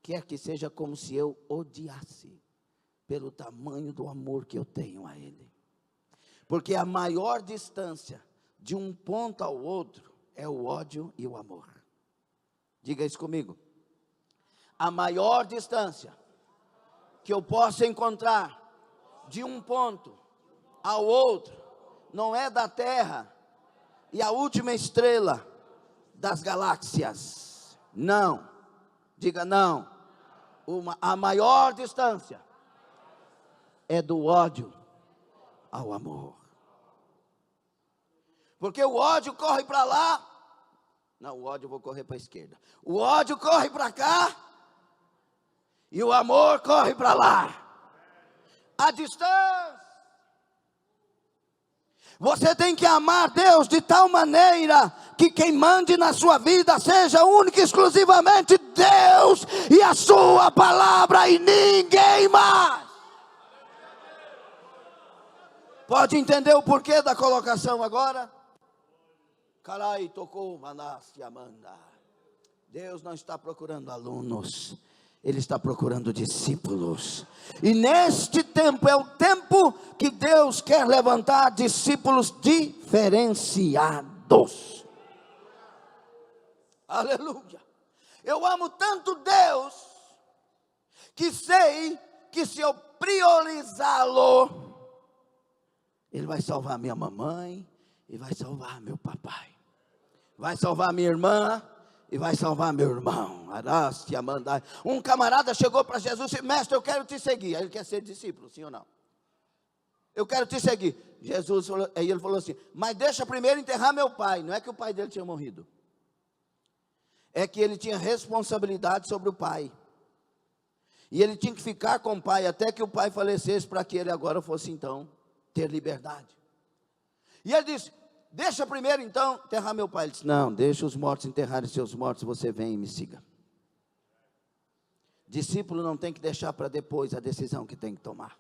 S1: quer que seja como se eu odiasse, pelo tamanho do amor que eu tenho a Ele. Porque a maior distância de um ponto ao outro é o ódio e o amor. Diga isso comigo. A maior distância que eu posso encontrar de um ponto ao outro não é da Terra e a última estrela das galáxias. Não. Diga não. A maior distância é do ódio ao amor. Porque o ódio corre para lá. Não, o ódio eu vou correr para a esquerda. O ódio corre para cá. E o amor corre para lá. A distância. Você tem que amar Deus de tal maneira que quem mande na sua vida seja única e exclusivamente Deus e a sua palavra e ninguém mais. Pode entender o porquê da colocação agora? Carai, tocou, Manás, Amanda. Deus não está procurando alunos, Ele está procurando discípulos. E neste tempo é o tempo que Deus quer levantar discípulos diferenciados. Aleluia. Eu amo tanto Deus, que sei que se eu priorizá-lo, Ele vai salvar minha mamãe, e vai salvar meu papai, vai salvar minha irmã, e vai salvar meu irmão. Um camarada chegou para Jesus e disse: mestre, eu quero te seguir. Aí ele quer ser discípulo, sim ou não? Eu quero te seguir. Jesus falou, aí ele falou assim: mas deixa primeiro enterrar meu pai. Não é que o pai dele tinha morrido, é que ele tinha responsabilidade sobre o pai, e ele tinha que ficar com o pai até que o pai falecesse, para que ele agora fosse então ter liberdade. E ele disse: deixa primeiro então enterrar meu pai. Ele disse: não, deixa os mortos enterrarem seus mortos, você vem e me siga. Discípulo não tem que deixar para depois a decisão que tem que tomar.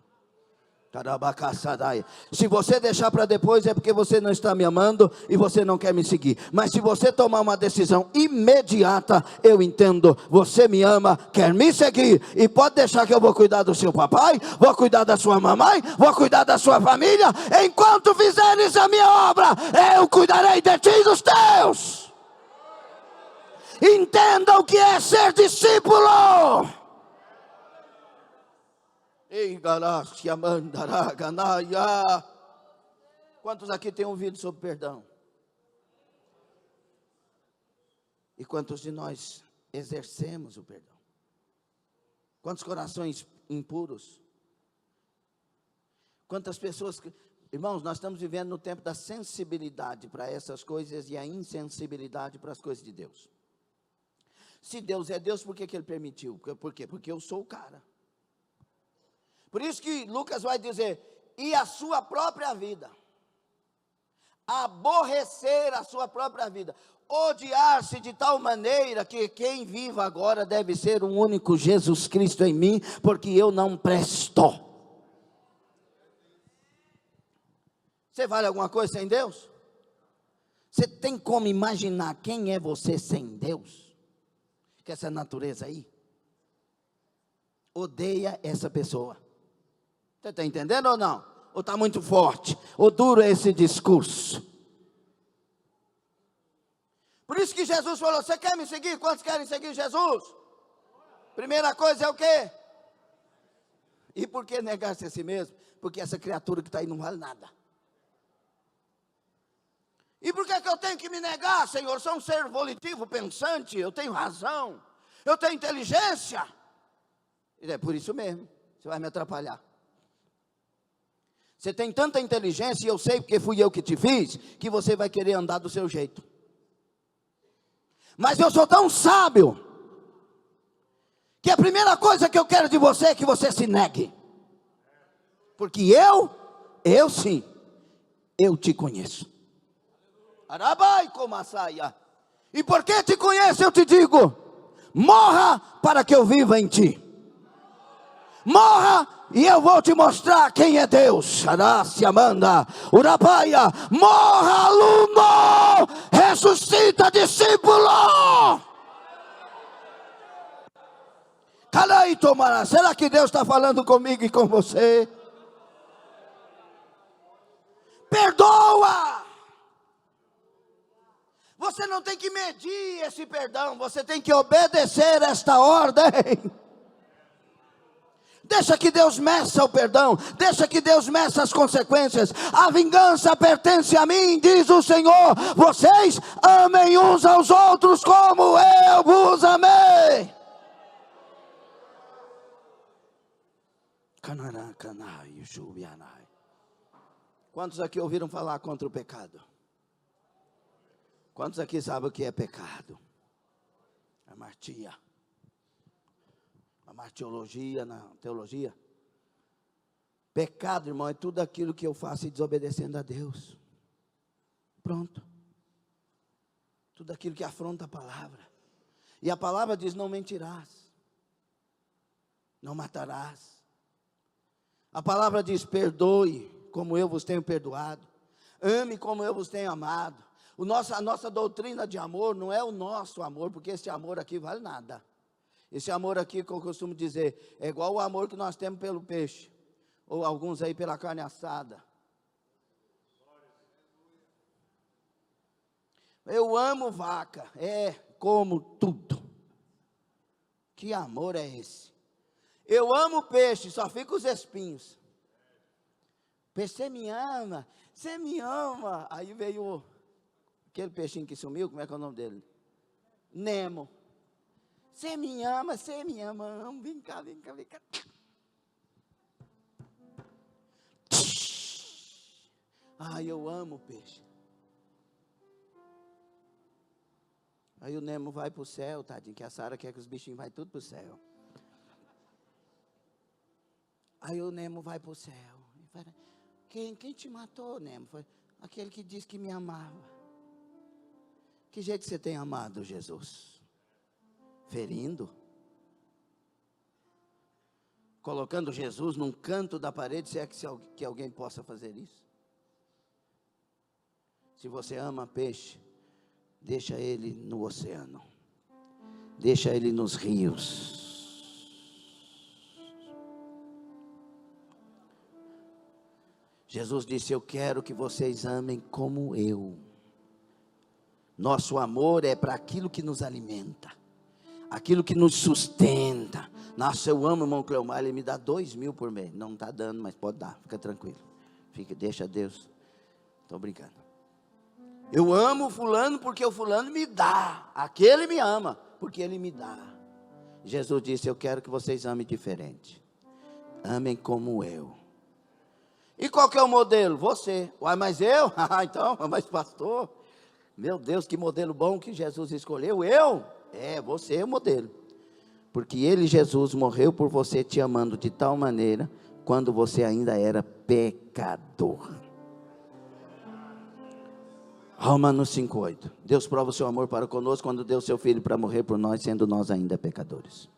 S1: Se você deixar para depois é porque você não está me amando e você não quer me seguir. Mas se você tomar uma decisão imediata, eu entendo, você me ama, quer me seguir, e pode deixar que eu vou cuidar do seu papai, vou cuidar da sua mamãe, vou cuidar da sua família. Enquanto fizeres a minha obra, eu cuidarei de ti e dos teus. Entenda o que é ser discípulo. Quantos aqui têm ouvido sobre perdão? E quantos de nós exercemos o perdão? Quantos corações impuros? Quantas pessoas irmãos, nós estamos vivendo no tempo da sensibilidade para essas coisas e a insensibilidade para as coisas de Deus. Se Deus é Deus, por que Ele permitiu? Por quê? Porque eu sou o cara. Por isso que Lucas vai dizer: e a sua própria vida, aborrecer a sua própria vida, odiar-se de tal maneira que quem vive agora deve ser um único Jesus Cristo em mim, porque eu não presto. Você vale alguma coisa sem Deus? Você tem como imaginar quem é você sem Deus? Que essa natureza aí odeia essa pessoa. Você está entendendo ou não? Ou está muito forte? Ou duro é esse discurso? Por isso que Jesus falou: você quer me seguir? Quantos querem seguir Jesus? Primeira coisa é o quê? E por que negar-se a si mesmo? Porque essa criatura que está aí não vale nada. E por que eu tenho que me negar, Senhor? Sou um ser volitivo, pensante, eu tenho razão, eu tenho inteligência. E é por isso mesmo, você vai me atrapalhar. Você tem tanta inteligência, e eu sei porque fui eu que te fiz, que você vai querer andar do seu jeito. Mas eu sou tão sábio, que a primeira coisa que eu quero de você é que você se negue. Porque eu sim, eu te conheço. Arabai comassaia. E porque te conheço, eu te digo: morra para que eu viva em ti. Morra e eu vou te mostrar quem é Deus. Arássia manda, Urabaia, morra aluno, ressuscita discípulo. Calai tomará. Será que Deus está falando comigo e com você? Perdoa. Você não tem que medir esse perdão, você tem que obedecer esta ordem. Deixa que Deus meça o perdão, deixa que Deus meça as consequências. A vingança pertence a mim, diz o Senhor. Vocês amem uns aos outros como eu vos amei. Quantos aqui ouviram falar contra o pecado? Quantos aqui sabem o que é pecado? A martiologia, na teologia. Pecado, irmão, é tudo aquilo que eu faço desobedecendo a Deus. Pronto. Tudo aquilo que afronta a palavra. E a palavra diz: não mentirás, não matarás. A palavra diz: perdoe como eu vos tenho perdoado, ame como eu vos tenho amado. A nossa doutrina de amor não é o nosso amor, porque esse amor aqui vale nada. Esse amor aqui, que eu costumo dizer, é igual o amor que nós temos pelo peixe, ou alguns aí pela carne assada. Eu amo vaca, como tudo. Que amor é esse? Eu amo peixe, só fica os espinhos. Peixe, você me ama, você me ama. Aí veio aquele peixinho que sumiu, como é que é o nome dele? Nemo. Você me ama, amo. Vem cá. Ai, eu amo peixe. Aí o Nemo vai para o céu, tadinho, que a Sara quer que os bichinhos vai tudo para o céu. Aí o Nemo vai para o céu. Quem te matou, Nemo? Foi aquele que disse que me amava. Que jeito você tem amado Jesus? Ferindo? Colocando Jesus num canto da parede, se é que alguém possa fazer isso? Se você ama peixe, deixa ele no oceano. Deixa ele nos rios. Jesus disse: eu quero que vocês amem como eu. Nosso amor é para aquilo que nos alimenta, aquilo que nos sustenta. Nossa, eu amo o irmão Cleomar, ele me dá 2.000 por mês. Não está dando, mas pode dar, fica tranquilo. Deixa Deus. Estou brincando. Eu amo o fulano porque o fulano me dá. Aquele me ama porque ele me dá. Jesus disse: eu quero que vocês amem diferente. Amem como eu. E qual que é o modelo? Você. Uai, mas eu? Então, mas pastor, meu Deus, que modelo bom que Jesus escolheu. Eu? Você é o modelo. Porque ele, Jesus, morreu por você, te amando de tal maneira, quando você ainda era pecador. Romanos 5,8. Deus prova o seu amor para conosco quando deu seu Filho para morrer por nós, sendo nós ainda pecadores.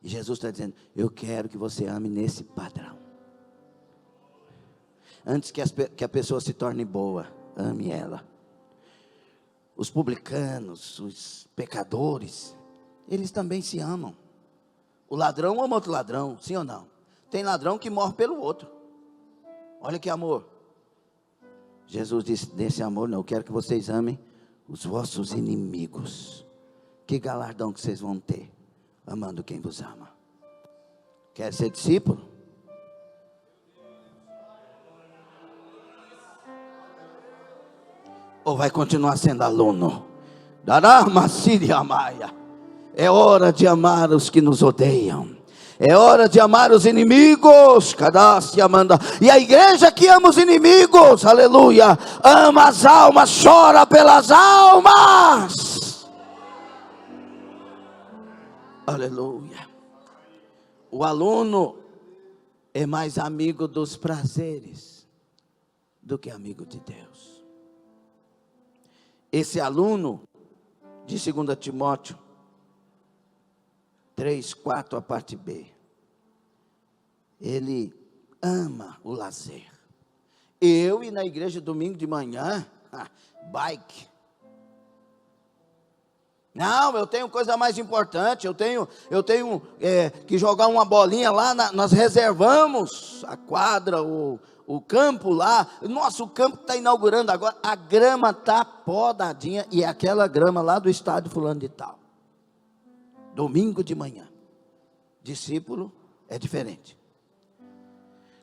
S1: E Jesus está dizendo: eu quero que você ame nesse padrão. Antes que a pessoa se torne boa, ame ela. Os publicanos, os pecadores, eles também se amam. O ladrão ama outro ladrão, sim ou não? Tem ladrão que morre pelo outro. Olha que amor. Jesus disse: desse amor não, eu quero que vocês amem os vossos inimigos. Que galardão que vocês vão ter amando quem vos ama. Quer ser discípulo? Ou vai continuar sendo aluno? É hora de amar os que nos odeiam. É hora de amar os inimigos. E a igreja que ama os inimigos, aleluia, ama as almas, chora pelas almas. Aleluia. O aluno é mais amigo dos prazeres do que amigo de Deus. Esse aluno de 2 Timóteo 3:4, a parte B, ele ama o lazer. Eu ir na igreja domingo de manhã, bike. Não, eu tenho coisa mais importante. Eu tenho que jogar uma bolinha lá. Nós reservamos a quadra, o campo lá, nosso campo está inaugurando agora, a grama está podadinha, e é aquela grama lá do estádio fulano de tal. Domingo de manhã. Discípulo é diferente.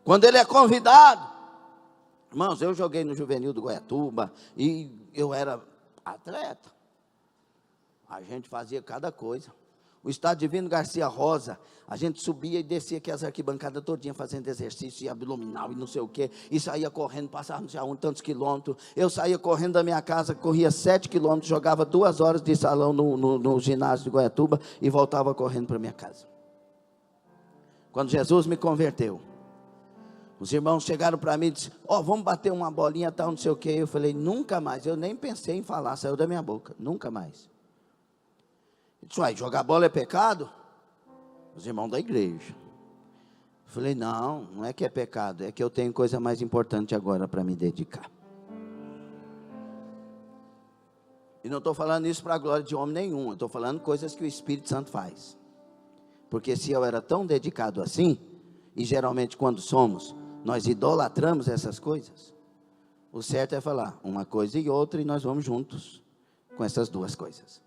S1: Quando ele é convidado, irmãos, eu joguei no Juvenil do Goiatuba, e eu era atleta. A gente fazia cada coisa. O estádio Divino Garcia Rosa, a gente subia e descia aqui as arquibancadas todinha fazendo exercício, e abdominal e não sei o quê, e saía correndo, passava não sei aonde, tantos quilômetros. Eu saía correndo da minha casa, corria 7 quilômetros, jogava 2 horas de salão no ginásio de Goiatuba e voltava correndo para minha casa. Quando Jesus me converteu, os irmãos chegaram para mim e disseram: vamos bater uma bolinha tal, não sei o quê. Eu falei: nunca mais. Eu nem pensei em falar, saiu da minha boca, nunca mais. Eu disse: jogar bola é pecado? Os irmãos da igreja. Eu falei: não é que é pecado, é que eu tenho coisa mais importante agora para me dedicar. E não estou falando isso para a glória de homem nenhum, eu estou falando coisas que o Espírito Santo faz. Porque se eu era tão dedicado assim, e geralmente quando somos, nós idolatramos essas coisas, o certo é falar uma coisa e outra, e nós vamos juntos com essas duas coisas.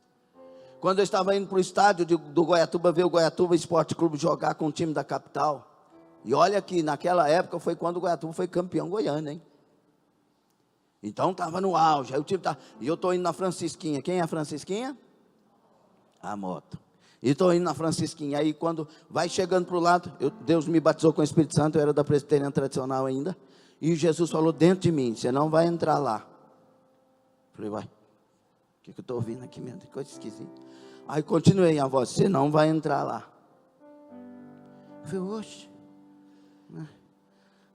S1: Quando eu estava indo para o estádio do Goiatuba, ver o Goiatuba Esporte Clube jogar com o time da capital, e olha que naquela época foi quando o Goiatuba foi campeão goiano, hein? Então estava no auge, aí o time tá, e eu estou indo na Francisquinha. Quem é a Francisquinha? A moto. E estou indo na Francisquinha, aí quando vai chegando para o lado, Deus me batizou com o Espírito Santo, eu era da presbiteriana tradicional ainda, e Jesus falou dentro de mim: você não vai entrar lá. Falei: vai, o que eu estou ouvindo aqui mesmo? Que coisa esquisita. Aí continuei a voz: você não vai entrar lá. Eu falei: oxe.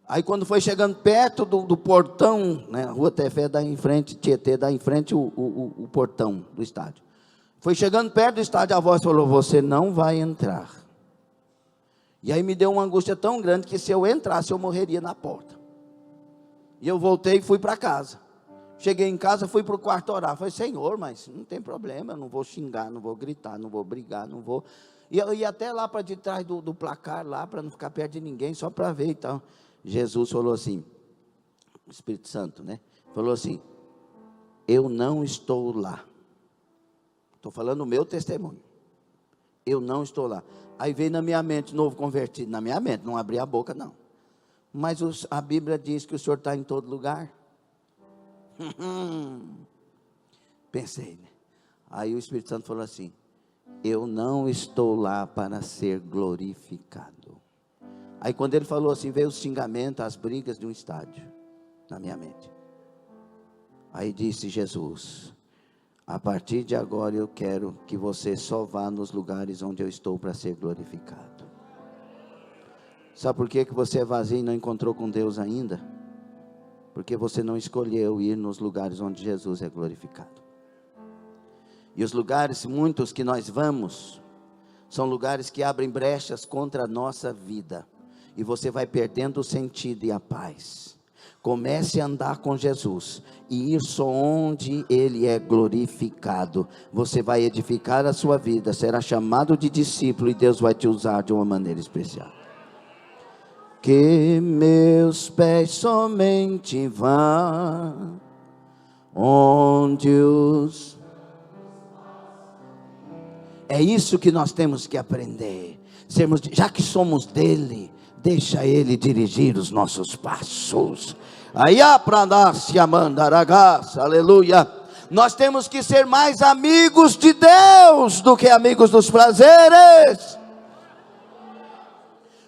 S1: Aí quando foi chegando perto do portão, né, a Rua Tefé dá em frente, Tietê dá em frente o portão do estádio. Foi chegando perto do estádio, a voz falou: você não vai entrar. E aí me deu uma angústia tão grande que se eu entrasse eu morreria na porta. E eu voltei e fui para casa. Cheguei em casa, fui para o quarto orar. Falei: Senhor, mas não tem problema, eu não vou xingar, não vou gritar, não vou brigar, não vou... E eu ia até lá para de trás do placar, lá para não ficar perto de ninguém, só para ver e tal. Jesus falou assim, o Espírito Santo, né? Falou assim: eu não estou lá. Estou falando o meu testemunho. Eu não estou lá. Aí veio na minha mente, novo convertido, na minha mente, não abri a boca não. Mas a Bíblia diz que o Senhor está em todo lugar. Pensei, né? Aí o Espírito Santo falou assim: eu não estou lá para ser glorificado. Aí quando ele falou assim, veio o xingamento, as brigas de um estádio na minha mente. Aí disse Jesus: a partir de agora eu quero que você só vá nos lugares onde eu estou para ser glorificado. Sabe por que você é vazio e não encontrou com Deus ainda? Porque você não escolheu ir nos lugares onde Jesus é glorificado. E os lugares, muitos que nós vamos, são lugares que abrem brechas contra a nossa vida. E você vai perdendo o sentido e a paz. Comece a andar com Jesus e ir só onde Ele é glorificado. Você vai edificar a sua vida, será chamado de discípulo e Deus vai te usar de uma maneira especial. Que meus pés somente vão onde os... É isso que nós temos que aprender. Já que somos dele, deixa ele dirigir os nossos passos. Aí aprandácia mandaragaça, aleluia. Nós temos que ser mais amigos de Deus do que amigos dos prazeres.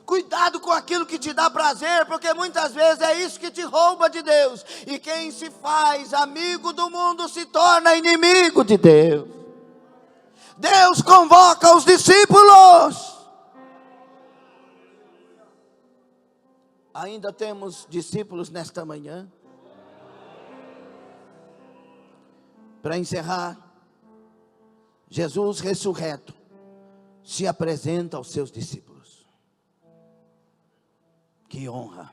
S1: Cuidado com aquilo que te dá prazer, porque muitas vezes é isso que te rouba de Deus. E quem se faz amigo do mundo se torna inimigo de Deus. Deus convoca os discípulos. Ainda temos discípulos nesta manhã. Para encerrar, Jesus ressurreto se apresenta aos seus discípulos. Que honra!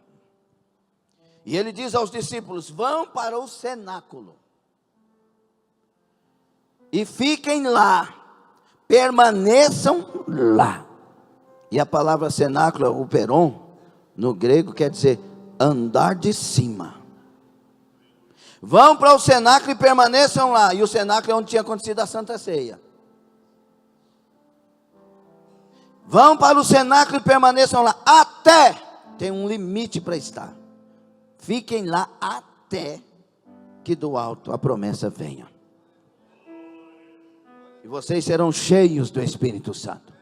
S1: E ele diz aos discípulos: vão para o cenáculo e fiquem lá, permaneçam lá. E a palavra cenáculo, o peron, no grego quer dizer andar de cima. Vão para o cenáculo e permaneçam lá. E o cenáculo é onde tinha acontecido a Santa Ceia. Vão para o cenáculo e permaneçam lá até, tem um limite para estar. Fiquem lá até que do alto a promessa venha. E vocês serão cheios do Espírito Santo.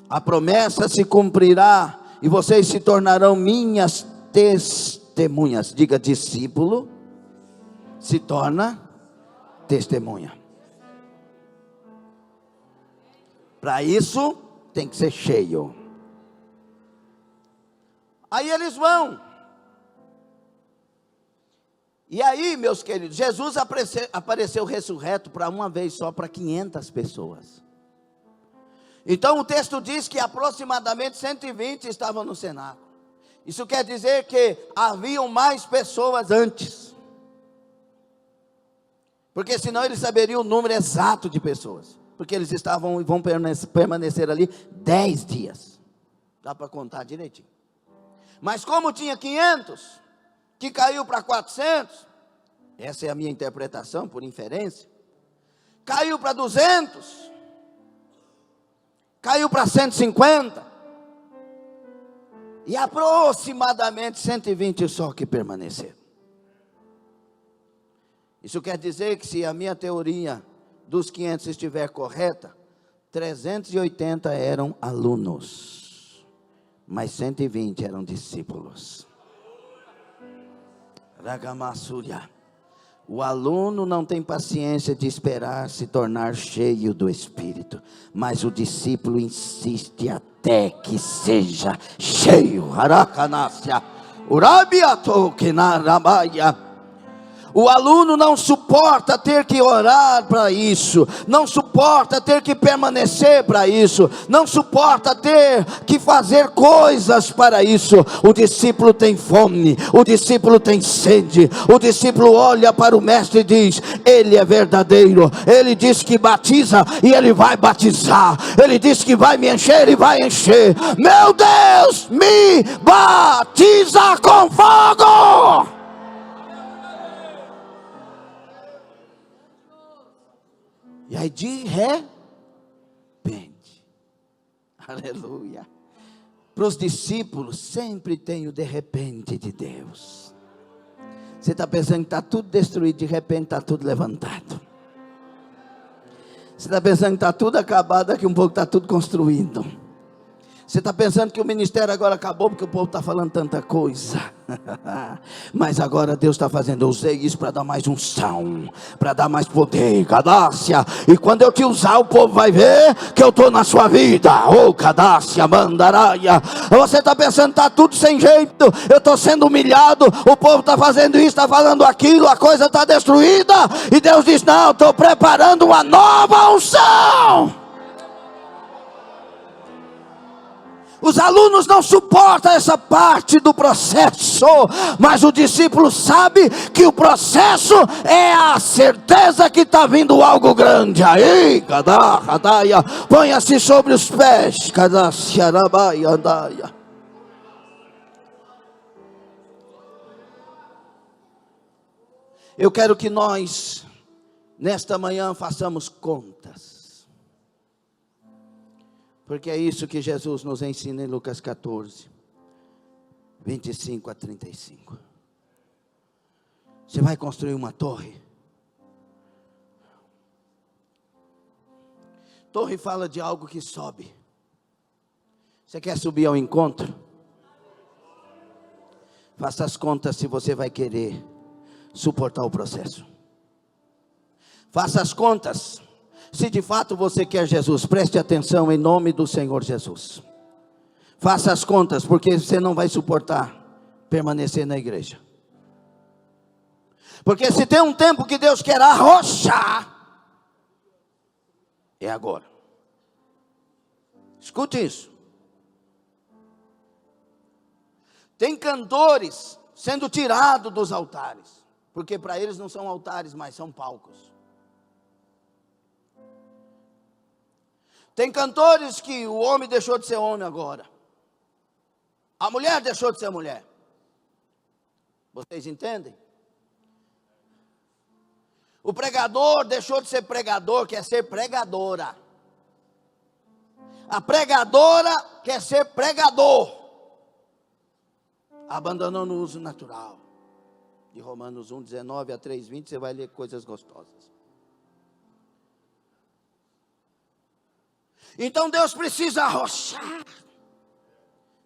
S1: A promessa se cumprirá e vocês se tornarão minhas testemunhas. Diga, discípulo se torna testemunha. Para isso tem que ser cheio. Aí eles vão. E aí, meus queridos, Jesus apareceu ressurreto para uma vez só, para 500 pessoas. Então o texto diz que aproximadamente 120 estavam no cenáculo. Isso quer dizer que haviam mais pessoas antes. Porque senão eles saberiam o número exato de pessoas. Porque eles estavam e vão permanecer ali 10 dias. Dá para contar direitinho. Mas como tinha 500, que caiu para 400, essa é a minha interpretação por inferência, caiu para 200, caiu para 150, e aproximadamente 120 só que permaneceram. Isso quer dizer que se a minha teoria dos 500 estiver correta, 380 eram alunos, mas 120 eram discípulos. Ragamassúria. O aluno não tem paciência de esperar se tornar cheio do Espírito, mas o discípulo insiste até que seja cheio. Harakanasya. Urabiato kinarabaya. O aluno não suporta ter que orar para isso, não suporta ter que permanecer para isso, não suporta ter que fazer coisas para isso. O discípulo tem fome, o discípulo tem sede, o discípulo olha para o mestre e diz: ele é verdadeiro, ele diz que batiza e ele vai batizar, ele diz que vai me encher, ele vai encher. Meu Deus, me batiza com fogo. E aí de repente, aleluia, para os discípulos sempre tem o de repente de Deus. Você está pensando que está tudo destruído, de repente está tudo levantado. Você está pensando que está tudo acabado, daqui um pouco está tudo construído. Você está pensando que o ministério agora acabou porque o povo está falando tanta coisa. Mas agora Deus está fazendo. Eu usei isso para dar mais unção, para dar mais poder, cadácia. E quando eu te usar, o povo vai ver que eu estou na sua vida. Oh, cadácia, mandaraia. Você está pensando que está tudo sem jeito, eu estou sendo humilhado, o povo está fazendo isso, está falando aquilo, a coisa está destruída. E Deus diz: não, estou preparando uma nova unção. Os alunos não suportam essa parte do processo, mas o discípulo sabe que o processo é a certeza que está vindo algo grande. Aí, ponha-se sobre os pés. Eu quero que nós, nesta manhã, façamos contas. Porque é isso que Jesus nos ensina em Lucas 14, 25 a 35. Você vai construir uma torre. Torre fala de algo que sobe. Você quer subir ao encontro? Faça as contas se você vai querer suportar o processo. Faça as contas. Se de fato você quer Jesus, preste atenção em nome do Senhor Jesus. Faça as contas, porque você não vai suportar permanecer na igreja. Porque se tem um tempo que Deus quer arrochar, é agora. Escute isso. Tem cantores sendo tirados dos altares, porque para eles não são altares, mas são palcos. Tem cantores que o homem deixou de ser homem agora. A mulher deixou de ser mulher. Vocês entendem? O pregador deixou de ser pregador, quer ser pregadora. A pregadora quer ser pregador. Abandonando o uso natural. De Romanos 1, 19 a 3, 20, você vai ler coisas gostosas. Então Deus precisa arrochar.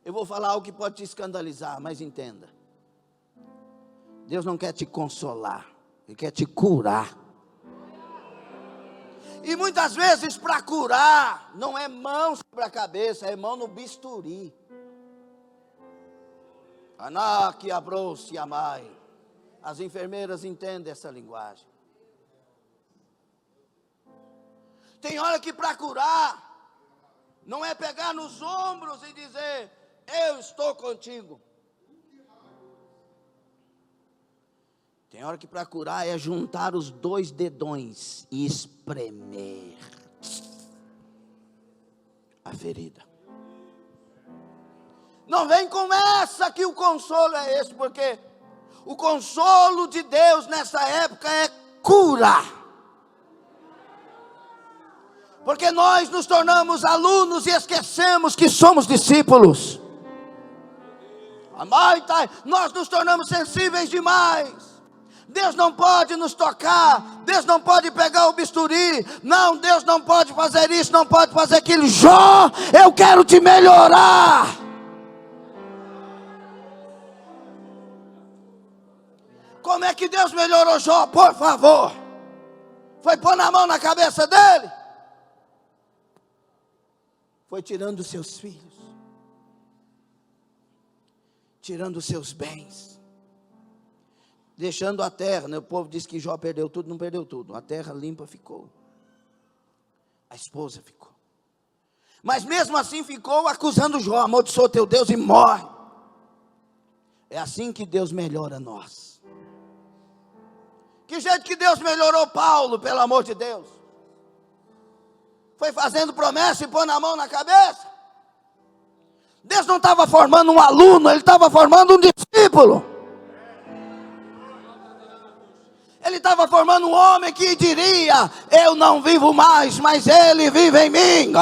S1: Eu vou falar algo que pode te escandalizar, mas entenda. Deus não quer te consolar, Ele quer te curar. E muitas vezes para curar, não é mão sobre a cabeça, é mão no bisturi. Anak abrou-se a mãe. As enfermeiras entendem essa linguagem. Tem hora que para curar, não é pegar nos ombros e dizer, eu estou contigo. Tem hora que para curar é juntar os 2 dedões e espremer a ferida. Não vem com essa que o consolo é esse, porque o consolo de Deus nessa época é cura. Porque nós nos tornamos alunos e esquecemos que somos discípulos. Nós nos tornamos sensíveis demais. Deus não pode nos tocar, Deus não pode pegar o bisturi, não, Deus não pode fazer isso, não pode fazer aquilo. Jó, eu quero te melhorar. Como é que Deus melhorou Jó? Por favor. Foi pôr na mão na cabeça dele? Foi tirando os seus filhos, tirando os seus bens, deixando a terra, né? O povo diz que Jó perdeu tudo, não perdeu tudo. A terra limpa ficou. A esposa ficou. Mas mesmo assim ficou acusando Jó. Amaldiçoa teu Deus e morre. É assim que Deus melhora nós. Que jeito que Deus melhorou Paulo, pelo amor de Deus? Foi fazendo promessa e pôr na mão na cabeça? Deus não estava formando um aluno, Ele estava formando um discípulo. Ele estava formando um homem que diria, eu não vivo mais, mas Ele vive em mim.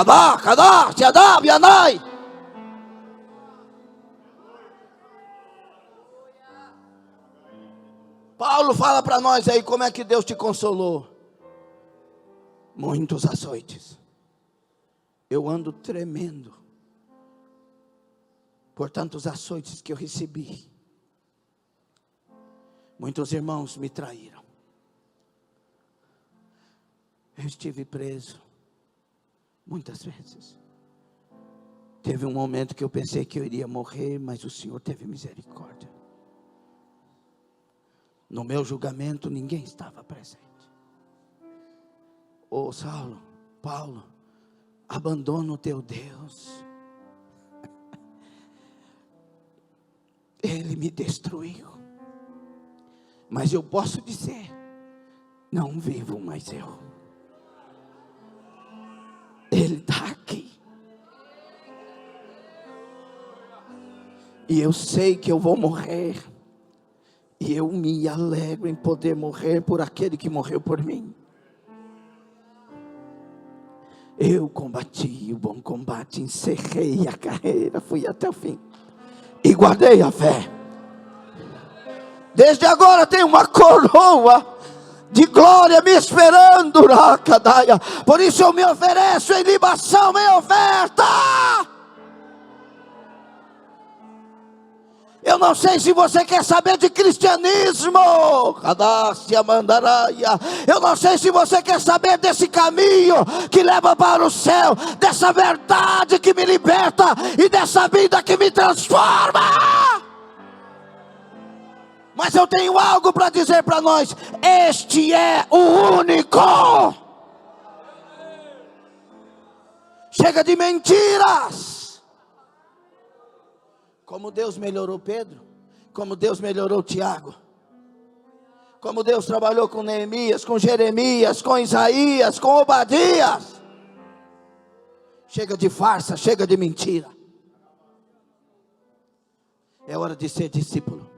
S1: Paulo fala para nós aí, como é que Deus te consolou? Muitos açoites. Eu ando tremendo por tantos açoites que eu recebi. Muitos irmãos me traíram. Eu estive preso muitas vezes. Teve um momento que eu pensei que eu iria morrer, mas o Senhor teve misericórdia. No meu julgamento ninguém estava presente. Ô Saulo, Paulo, abandona o teu Deus. Ele me destruiu. Mas eu posso dizer, não vivo mais eu. Ele está aqui. E eu sei que eu vou morrer. E eu me alegro em poder morrer por aquele que morreu por mim. Eu combati o bom combate, encerrei a carreira, fui até o fim. E guardei a fé. Desde agora tem uma coroa de glória me esperando, Racadaia. Por isso eu me ofereço em libação, em oferta. Eu não sei se você quer saber de cristianismo. Eu não sei se você quer saber desse caminho que leva para o céu, dessa verdade que me liberta e dessa vida que me transforma. Mas eu tenho algo para dizer para nós. Este é o único. Chega de mentiras. Como Deus melhorou Pedro, como Deus melhorou Tiago, como Deus trabalhou com Neemias, com Jeremias, com Isaías, com Obadias. Chega de farsa, chega de mentira. É hora de ser discípulo.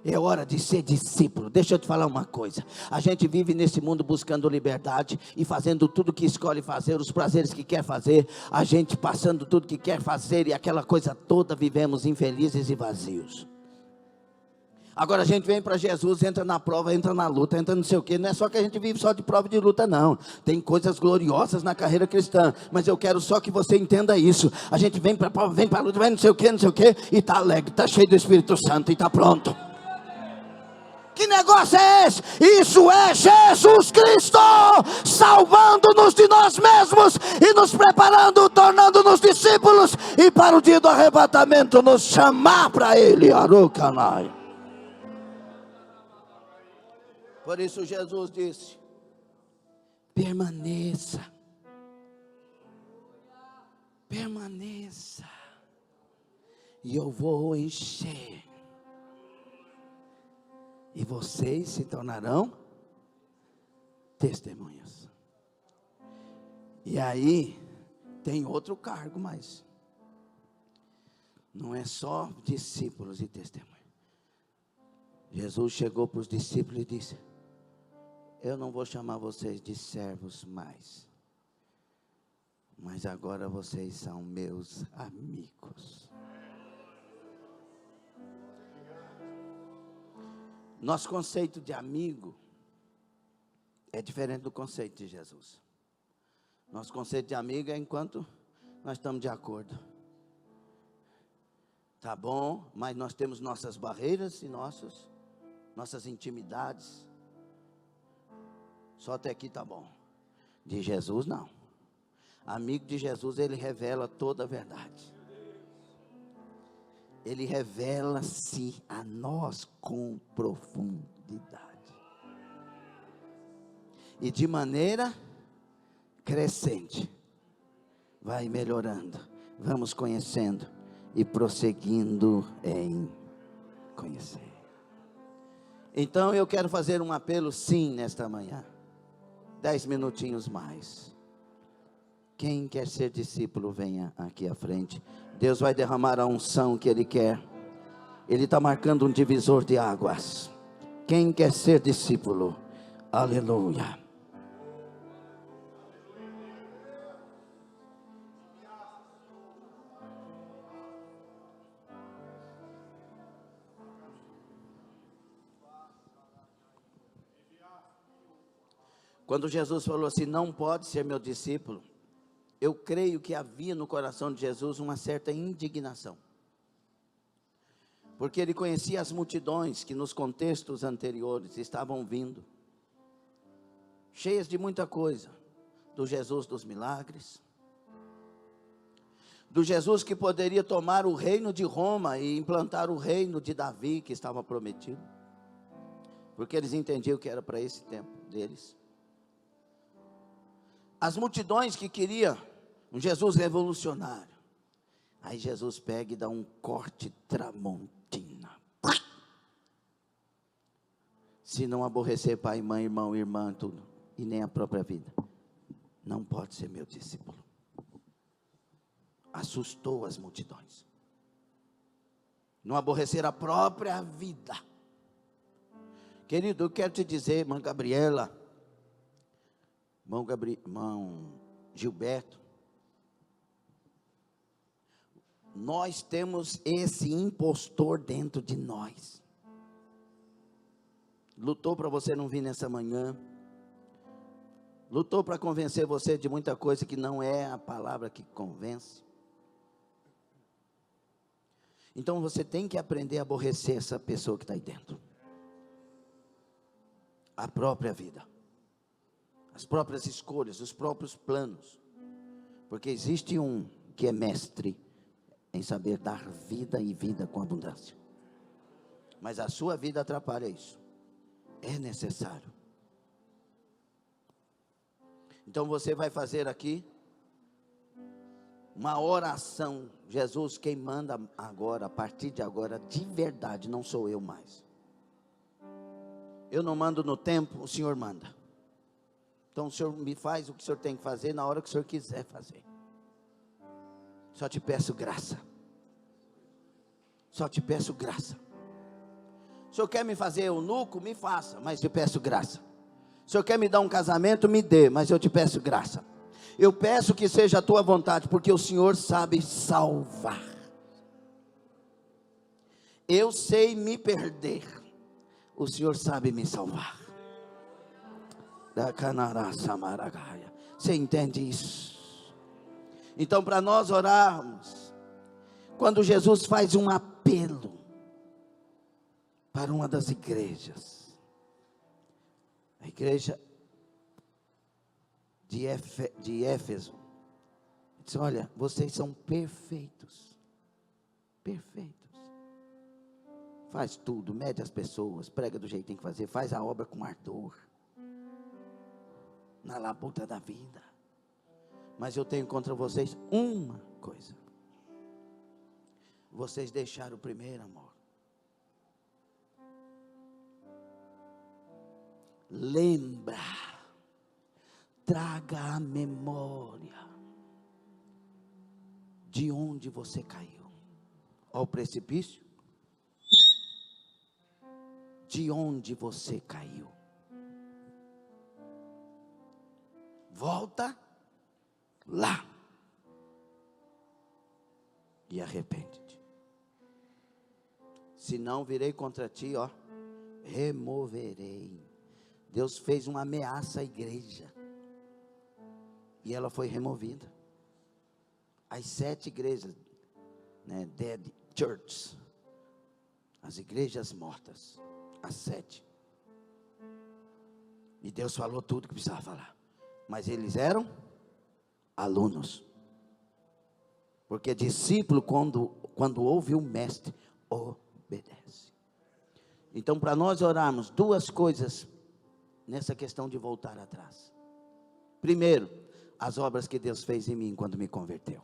S1: É hora de ser discípulo. Deixa eu te falar uma coisa. A gente vive nesse mundo buscando liberdade e fazendo tudo que escolhe fazer, os prazeres que quer fazer. A gente passando tudo que quer fazer e aquela coisa toda, vivemos infelizes e vazios. Agora a gente vem para Jesus, entra na prova, entra na luta, entra não sei o que. Não é só que a gente vive só de prova e de luta, não. Tem coisas gloriosas na carreira cristã, mas eu quero só que você entenda isso. A gente vem para a prova, vem para a luta, vem não sei o que, e está alegre, está cheio do Espírito Santo e está pronto. Que negócio é esse? Isso é Jesus Cristo salvando-nos de nós mesmos e nos preparando, tornando-nos discípulos, e para o dia do arrebatamento nos chamar para Ele. Arucanai. Por isso Jesus disse: permaneça, permaneça, e eu vou encher, e vocês se tornarão testemunhas. E aí tem outro cargo, mas não é só discípulos e testemunhas. Jesus chegou para os discípulos e disse: eu não vou chamar vocês de servos mais, mas agora vocês são meus amigos. Nosso conceito de amigo é diferente do conceito de Jesus. Nosso conceito de amigo é enquanto nós estamos de acordo. Tá bom, mas nós temos nossas barreiras e nossas intimidades. Só até aqui tá bom. De Jesus não. Amigo de Jesus, ele revela toda a verdade. Ele revela-se a nós com profundidade. E de maneira crescente. Vai melhorando. Vamos conhecendo e prosseguindo em conhecer. Então eu quero fazer um apelo sim nesta manhã. 10 minutinhos mais. Quem quer ser discípulo, venha aqui à frente. Deus vai derramar a unção que Ele quer. Ele está marcando um divisor de águas. Quem quer ser discípulo? Aleluia. Quando Jesus falou assim: não pode ser meu discípulo, eu creio que havia no coração de Jesus uma certa indignação. Porque ele conhecia as multidões que nos contextos anteriores estavam vindo, cheias de muita coisa, do Jesus dos milagres, do Jesus que poderia tomar o reino de Roma e implantar o reino de Davi que estava prometido, porque eles entendiam que era para esse tempo deles. As multidões que queriam um Jesus revolucionário. Aí Jesus pega e dá um corte tramontina. Se não aborrecer pai, mãe, irmão, irmã, tudo, e nem a própria vida, não pode ser meu discípulo. Assustou as multidões. Não aborrecer a própria vida. Querido, eu quero te dizer, irmã Gabriela, irmão Gilberto, nós temos esse impostor dentro de nós. Lutou para você não vir nessa manhã, lutou para convencer você de muita coisa que não é a palavra que convence. Então você tem que aprender a aborrecer essa pessoa que está aí dentro, a própria vida, as próprias escolhas, os próprios planos, porque existe um que é mestre em saber dar vida e vida com abundância, mas a sua vida atrapalha isso. É necessário. Então você vai fazer aqui uma oração. Jesus, quem manda agora, a partir de agora, de verdade, não sou eu mais. Eu não mando no tempo, o Senhor manda. Então o Senhor me faz o que o Senhor tem que fazer na hora que o Senhor quiser fazer. Só te peço graça. Só te peço graça. O Senhor quer me fazer eunuco? Me faça, mas te peço graça. O Senhor quer me dar um casamento? Me dê, mas eu te peço graça. Eu peço que seja a tua vontade, porque o Senhor sabe salvar. Eu sei me perder, o Senhor sabe me salvar. Da Canará Samaragaia. Você entende isso? Então, para nós orarmos, quando Jesus faz um apelo para uma das igrejas, a igreja de Éfeso, ele diz: olha, vocês são perfeitos, perfeitos. Faz tudo, mede as pessoas, prega do jeito que tem que fazer, faz a obra com ardor, na labuta da vida. Mas eu tenho contra vocês uma coisa: vocês deixaram o primeiro amor. Lembra, traga a memória de onde você caiu. Ao precipício? De onde você caiu. Volta lá e arrepende-te. Se não, virei contra ti, ó, removerei. Deus fez uma ameaça à igreja e ela foi removida. As 7 igrejas, né, dead churches, as igrejas mortas, as 7. E Deus falou tudo que precisava falar, mas eles eram alunos, porque discípulo, quando ouve o mestre, obedece. Então, para nós orarmos, 2 coisas nessa questão de voltar atrás. Primeiro, as obras que Deus fez em mim quando me converteu.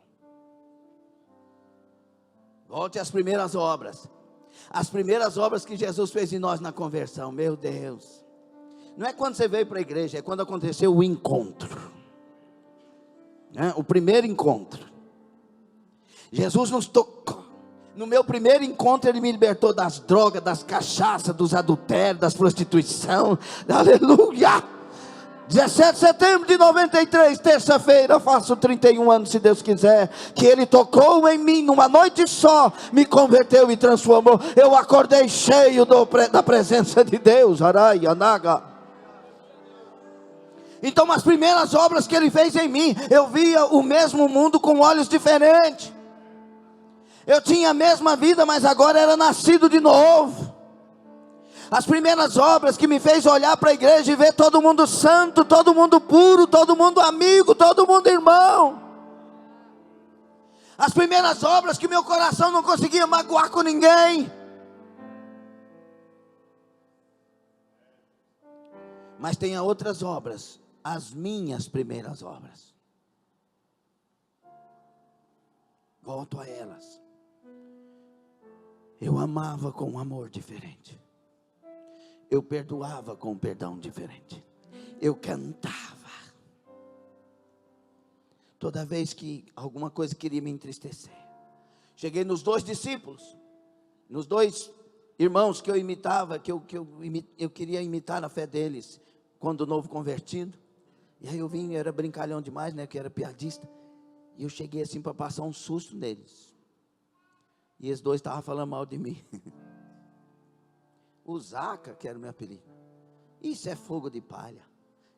S1: Volte às primeiras obras. As primeiras obras que Jesus fez em nós na conversão. Meu Deus. Não é quando você veio para a igreja, é quando aconteceu o encontro, né? O primeiro encontro. Jesus nos tocou. No meu primeiro encontro, Ele me libertou das drogas, das cachaças, dos adultérios, das prostituição. Aleluia! 17 de setembro de 93, terça-feira, faço 31 anos, se Deus quiser. Que Ele tocou em mim numa noite só, me converteu e transformou. Eu acordei cheio da presença de Deus. Arai, anaga. Então, as primeiras obras que Ele fez em mim, eu via o mesmo mundo com olhos diferentes. Eu tinha a mesma vida, mas agora era nascido de novo. As primeiras obras que me fez olhar para a igreja e ver todo mundo santo, todo mundo puro, todo mundo amigo, todo mundo irmão. As primeiras obras que meu coração não conseguia magoar com ninguém. Mas tem outras obras, as minhas primeiras obras. Volto a elas. Eu amava com um amor diferente. Eu perdoava com um perdão diferente. Eu cantava. Toda vez que alguma coisa queria me entristecer. Cheguei nos 2 discípulos. Nos 2 irmãos que eu imitava. Que eu queria imitar a fé deles. Quando novo convertido. E aí eu vim, era brincalhão demais, né? Que era piadista. E eu cheguei assim para passar um susto neles. E esses 2 estavam falando mal de mim. O Zaca, que era o meu apelido. Isso é fogo de palha.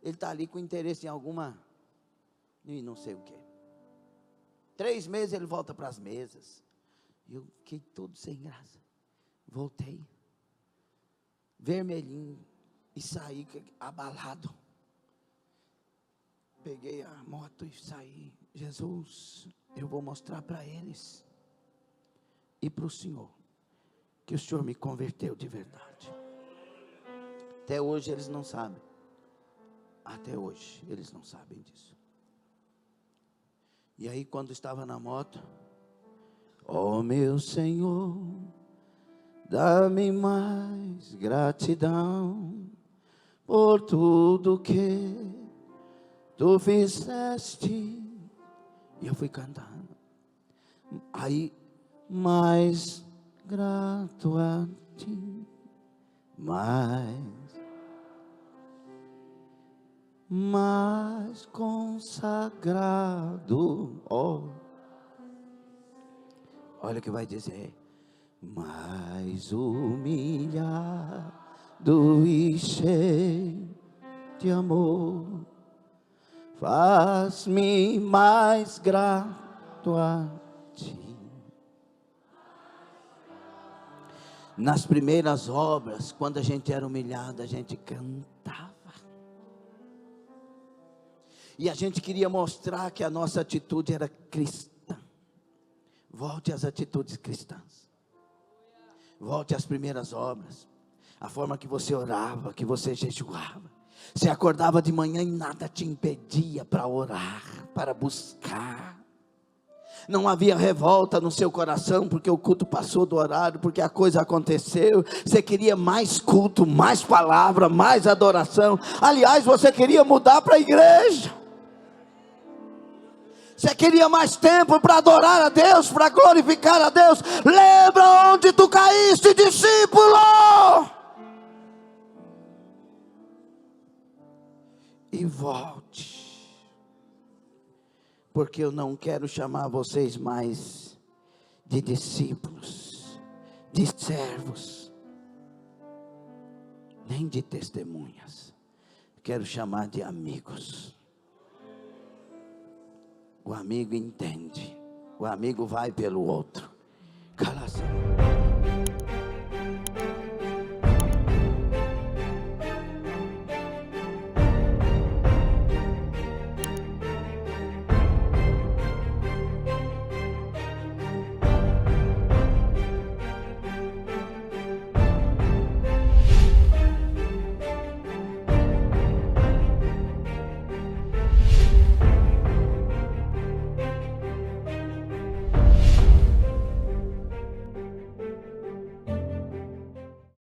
S1: Ele está ali com interesse em alguma, e não sei o que. 3 meses ele volta para as mesas. E eu fiquei todo sem graça. Voltei. Vermelhinho. E saí abalado. Peguei a moto e saí. Jesus, eu vou mostrar para eles. E para o Senhor. Que o Senhor me converteu de verdade. Até hoje eles não sabem. Até hoje eles não sabem disso. E aí quando estava na moto, ó meu Senhor, dá-me mais gratidão por tudo que Tu fizeste. E eu fui cantando. Aí, mais grato a ti, mais consagrado. Olha o que vai dizer: mais humilhado e cheio de amor, faz-me mais grato a ti. Nas primeiras obras, quando a gente era humilhado, a gente cantava. E a gente queria mostrar que a nossa atitude era cristã. Volte às atitudes cristãs. Volte às primeiras obras. A forma que você orava, que você jejuava. Você acordava de manhã e nada te impedia para orar, para buscar. Não havia revolta no seu coração, porque o culto passou do horário, porque a coisa aconteceu. Você queria mais culto, mais palavra, mais adoração. Aliás, você queria mudar para a igreja. Você queria mais tempo para adorar a Deus, para glorificar a Deus. Lembra onde tu caíste, discípulo? E volte. Porque eu não quero chamar vocês mais de discípulos, de servos, nem de testemunhas. Quero chamar de amigos. O amigo entende, o amigo vai pelo outro.